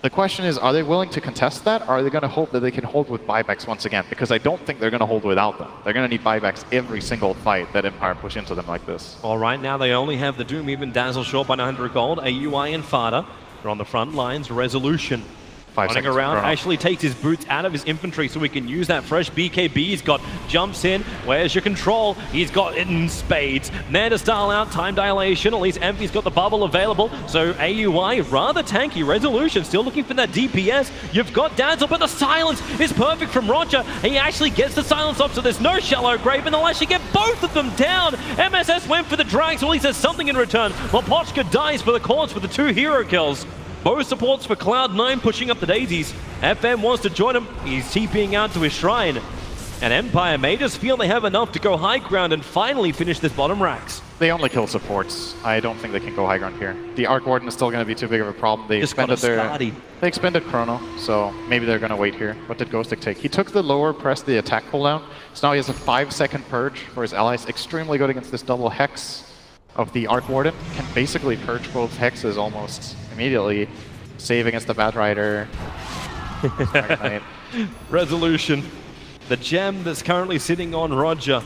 The question is, are they willing to contest that, or are they going to hope that they can hold with buybacks once again? Because I don't think they're going to hold without them. They're going to need buybacks every single fight that Empire push into them like this. All right, now they only have the Doom, even Dazzle short by 900 gold. AUI and Fada are on the front lines. Resolution Running seconds. around, actually takes his boots out of his infantry so he can use that fresh BKB. He's got jumps in. Where's your control? He's got it in spades. There to style out, time dilation. At least Envy's got the bubble available. So AUI, rather tanky. Resolution still looking for that DPS. You've got Dazzle, but the silence is perfect from Roger. He actually gets the silence off, so there's no shallow grave, and they'll actually get both of them down. MSS went for the drag, so at least there's something in return. Mapochka dies for the cause for the 2 hero kills. Both supports for Cloud9 pushing up the daisies. FM wants to join him. He's TPing out to his shrine. And Empire may just feel they have enough to go high ground and finally finish this bottom racks. They only kill supports. I don't think they can go high ground here. The Arc Warden is still going to be too big of a problem. They expended Chrono, so maybe they're going to wait here. What did Ghostic take? He took the lower press, the attack cooldown. So now he has a 5-second purge for his allies. Extremely good against this double Hex of the Arc Warden. Can basically purge both Hexes almost immediately. Save against the Bat Rider. Resolution. The gem that's currently sitting on Roger.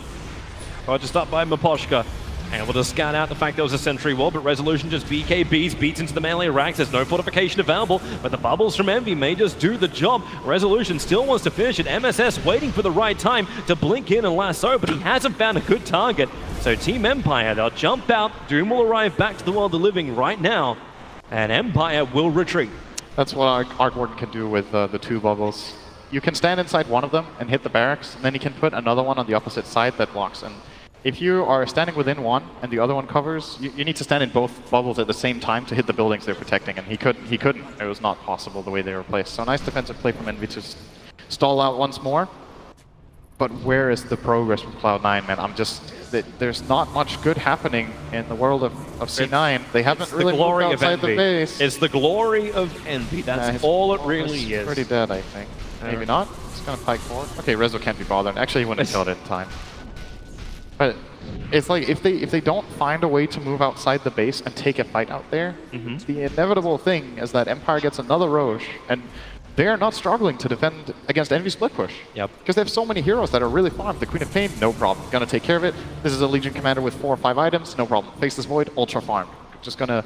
Roger stopped by Mapochka. Able to scout out the fact there was a sentry wall, but Resolution just BKBs, beats into the melee racks. There's no fortification available, but the bubbles from Envy may just do the job. Resolution still wants to finish it. MSS waiting for the right time to blink in and lasso, but he hasn't found a good target. So Team Empire, they'll jump out. Doom will arrive back to the world of living right now, and Empire will retreat. That's what Arc Warden can do with the 2 bubbles. You can stand inside one of them and hit the barracks, and then you can put another one on the opposite side that blocks. And if you are standing within one and the other one covers, you need to stand in both bubbles at the same time to hit the buildings they're protecting, and he couldn't. It was not possible the way they were placed. So nice defensive play from Envy to stall out once more. But where is the progress from Cloud9, man? There's not much good happening in the world of C9. They haven't really moved outside the base. It's the glory of Envy. That's all it really is. Pretty dead, I think. Maybe not. It's going to pike forward. Okay, Rezo can't be bothered. Actually, he wouldn't have killed it in time. But it's like if they don't find a way to move outside the base and take a fight out there, the inevitable thing is that Empire gets another Roche, and they're not struggling to defend against Envy split push. Yep. Because they have so many heroes that are really farmed. The Queen of Pain, no problem. Gonna take care of it. This is a Legion Commander with 4 or 5 items, no problem. Faceless Void, ultra farmed. Just gonna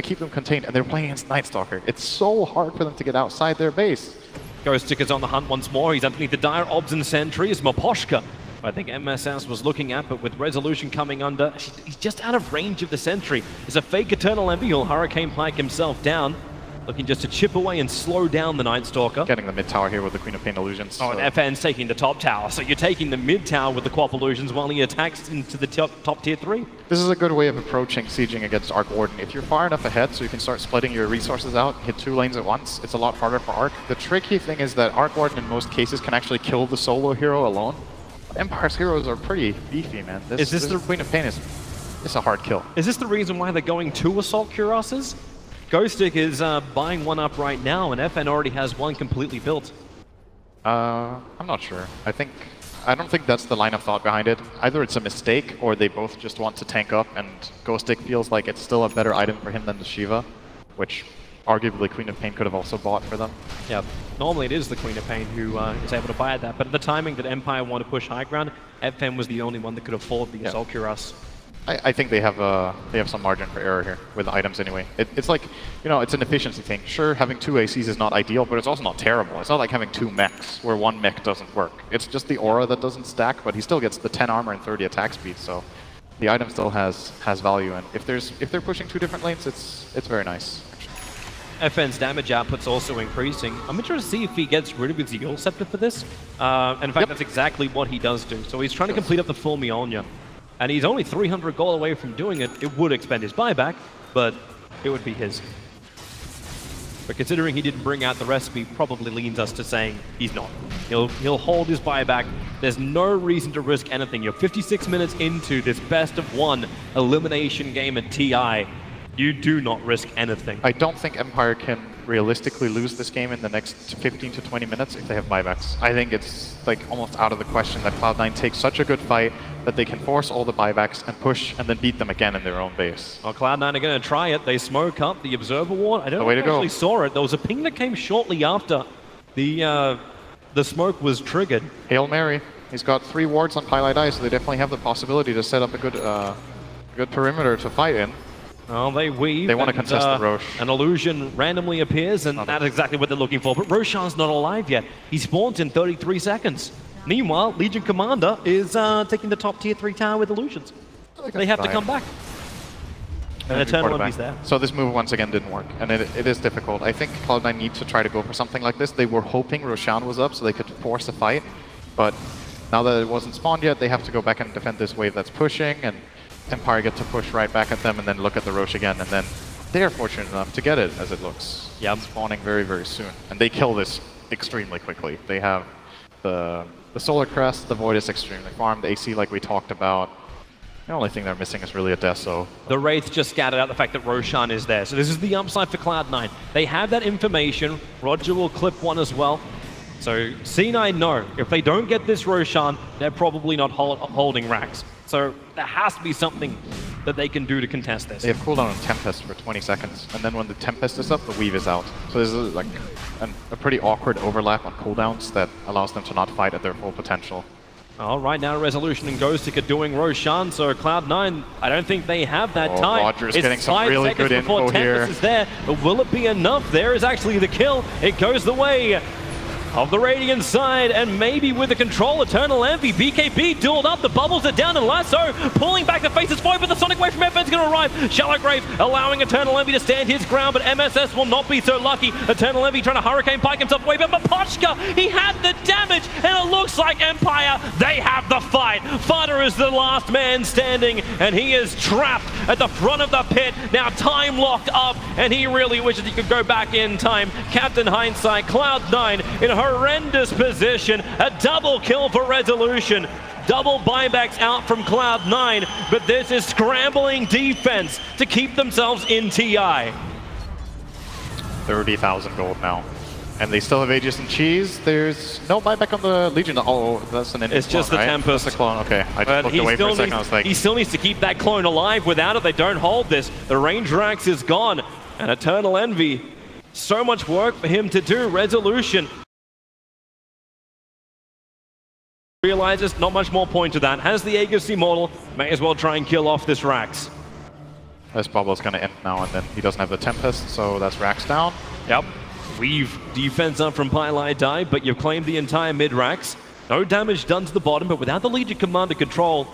keep them contained, and they're playing against Night Stalker. It's so hard for them to get outside their base. Ghostic is on the hunt once more. He's underneath the Dire Obs and Sentries. Mapochka, I think MSS was looking at, but with Resolution coming under, he's just out of range of the Sentry. It's a fake Eternal Envy. He'll Hurricane Pike himself down. Looking just to chip away and slow down the Night Stalker. Getting the mid tower here with the Queen of Pain illusions. Oh, and FN's taking the top tower. So you're taking the mid tower with the Quap illusions while he attacks into the top tier 3. This is a good way of approaching sieging against Arc Warden. If you're far enough ahead so you can start splitting your resources out, hit 2 lanes at once, it's a lot harder for Arc. The tricky thing is that Arc Warden in most cases can actually kill the solo hero alone. Empire's heroes are pretty beefy, man. This the Queen of Pain is a hard kill. Is this the reason why they're going 2 Assault Cuirasses? Ghostic is buying one up right now, and FN already has one completely built. I'm not sure. I don't think that's the line of thought behind it. Either it's a mistake, or they both just want to tank up, and Ghostic feels like it's still a better item for him than the Shiva, which arguably Queen of Pain could have also bought for them. Yeah. Normally it is the Queen of Pain who is able to buy that, but at the timing that Empire wanted to push high ground, FN was the only one that could afford the Assault Cuirass. I think they have some margin for error here with the items anyway. It's like, you know, it's an efficiency thing. Sure, having 2 ACs is not ideal, but it's also not terrible. It's not like having 2 mechs where 1 mech doesn't work. It's just the aura that doesn't stack, but he still gets the 10 armor and 30 attack speed, so the item still has value. And if they're pushing 2 different lanes, it's very nice. FN's damage output's also increasing. I'm interested to see if he gets rid of his Eagle Scepter for this. And in fact, that's exactly what he does do. So he's trying to complete up the full Mjolnir. And he's only 300 gold away from doing it. It would expend his buyback, but it would be his. But considering he didn't bring out the recipe, probably leans us to saying he's not. He'll hold his buyback. There's no reason to risk anything. You're 56 minutes into this best of 1 elimination game at TI. You do not risk anything. I don't think Empire can realistically lose this game in the next 15 to 20 minutes if they have buybacks. I think it's like almost out of the question that Cloud9 takes such a good fight that they can force all the buybacks and push and then beat them again in their own base. Well, Cloud9 are going to try it. They smoke up the Observer Ward. I don't know if I actually saw it. There was a ping that came shortly after the smoke was triggered. Hail Mary. He's got 3 wards on Pilot Eye, so they definitely have the possibility to set up a good perimeter to fight in. Oh, they weave. They want to contest the Roche. An illusion randomly appears, and that's exactly what they're looking for. But Roshan's not alive yet. He spawns in 33 seconds. Meanwhile, Legion Commander is taking the top tier 3 tower with illusions. They have to come back. And Eternal Envy's there. So this move once again didn't work, and it is difficult. I think Cloud9 need to try to go for something like this. They were hoping Roshan was up so they could force a fight, but now that it wasn't spawned yet, they have to go back and defend this wave that's pushing, and Empire get to push right back at them and then look at the Roche again, and then they're fortunate enough to get it, as it looks. Yep. Spawning very, very soon. And they kill this extremely quickly. They have the Solar Crest, the Void is extremely farmed, the AC like we talked about. The only thing they're missing is really a Deso. The Wraith just scattered out the fact that Roshan is there. So this is the upside for Cloud9. They have that information. Roger will clip one as well. So C9 know, if they don't get this Roshan, they're probably not holding racks. So there has to be something that they can do to contest this. They have cooldown on Tempest for 20 seconds, and then when the Tempest is up, the Weave is out. So there's like a pretty awkward overlap on cooldowns that allows them to not fight at their full potential. Oh, right now Resolution and Ghostic are doing Roshan, so Cloud9, I don't think they have that time. Roger's getting some really good info here. Tempest is there, but will it be enough? There is actually the kill. It goes the way of the Radiant side, and maybe with the control, Eternal Envy, BKB dueled up, the bubbles are down, and Lasso pulling back the faces forward, but the Sonic Wave from FN's going to arrive. Shallow Grave allowing Eternal Envy to stand his ground, but MSS will not be so lucky. Eternal Envy trying to Hurricane Pike himself away, but Mapochka, he had the damage, and it looks like Empire, they have the fight. Fada is the last man standing, and he is trapped at the front of the pit, now time locked up, and he really wishes he could go back in time. Captain Hindsight, Cloud9 in a horrendous position, a double kill for Resolution. Double buybacks out from Cloud9, but this is scrambling defense to keep themselves in TI. 30,000 gold now. And they still have Aegis and Cheese. There's no buyback on the Legion. Oh, that's an It's just the right? Tempest. That's a clone, okay. I just looked away for a second, I was like... He still needs to keep that clone alive. Without it, they don't hold this. The range Rax is gone. And Eternal Envy, so much work for him to do. Resolution realizes not much more point to that. Has the Aegis Immortal, may as well try and kill off this Rax. This bubble's gonna end now, and then he doesn't have the Tempest, so that's Rax down. Yep. Weave defense up from Pylai died, but you've claimed the entire mid-Rax. No damage done to the bottom, but without the Legion Commander control,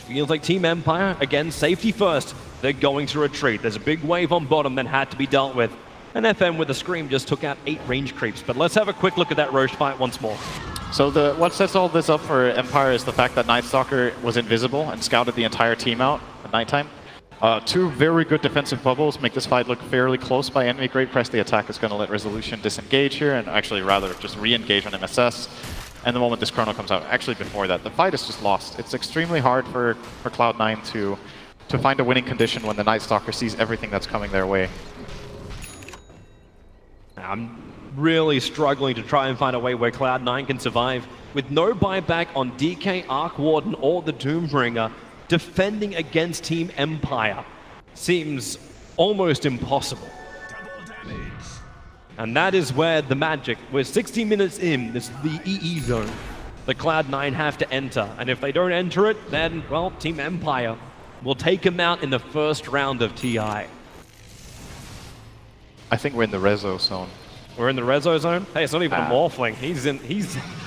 feels like Team Empire, again, safety first. They're going to retreat. There's a big wave on bottom that had to be dealt with. And FM with a Scream just took out 8 range creeps. But let's have a quick look at that Roche fight once more. So what sets all this up for Empire is the fact that Night Stalker was invisible and scouted the entire team out at nighttime. 2 very good defensive bubbles make this fight look fairly close by enemy. Great Press the attack is going to let Resolution disengage here, and actually rather just re-engage on MSS. And the moment this chrono comes out, actually before that, the fight is just lost. It's extremely hard for Cloud9 to find a winning condition when the Night Stalker sees everything that's coming their way. I'm really struggling to try and find a way where Cloud9 can survive. With no buyback on DK, Arc Warden, or the Doombringer, defending against Team Empire seems almost impossible. And that is where the magic, we're 60 minutes in, this is the EE zone, the Cloud9 have to enter. And if they don't enter it, then, well, Team Empire will take them out in the first round of TI. I think we're in the Rezo zone. We're in the Rezo zone? Hey, it's not even a Morphling.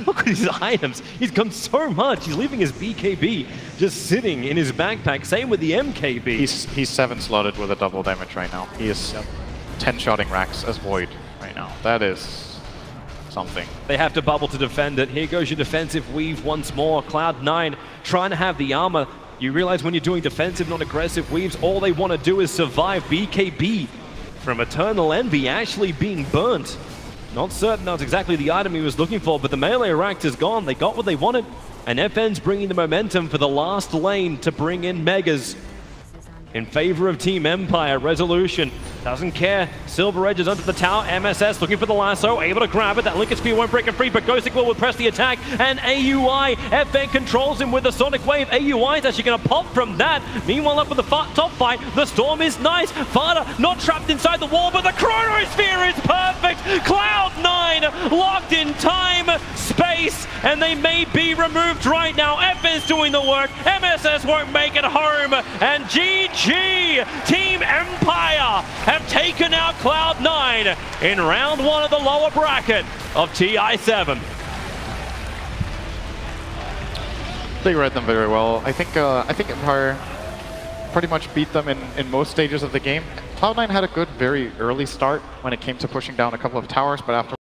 Look at his items. He's come so much. He's leaving his BKB just sitting in his backpack. Same with the MKB. He's 7 slotted with a double damage right now. He is 10-shotting Rax as Void right now. That is something. They have to bubble to defend it. Here goes your defensive weave once more. Cloud9 trying to have the armor. You realize when you're doing defensive, not aggressive weaves, all they want to do is survive. BKB from Eternal Envy actually being burnt. Not certain that's exactly the item he was looking for, but the melee rack is gone. They got what they wanted, and FN's bringing the momentum for the last lane to bring in Megas. In favor of Team Empire, Resolution doesn't care. Silver Edge is under the tower. MSS looking for the lasso, able to grab it. That Lincoln Sphere won't break him free, but Ghostic will press the attack. And AUI, FN controls him with the Sonic Wave. AUI is actually going to pop from that. Meanwhile, up with the top fight, the Storm is nice. Fada not trapped inside the wall, but the Chrono Sphere is perfect. Cloud9 locked in time, space, and they may be removed right now. F is doing the work, MSS won't make it home, and GG! Team Empire have taken out Cloud9 in round 1 of the lower bracket of TI7. They read them very well. I think Empire pretty much beat them in most stages of the game. Cloud9 had a good, very early start when it came to pushing down a couple of towers, but after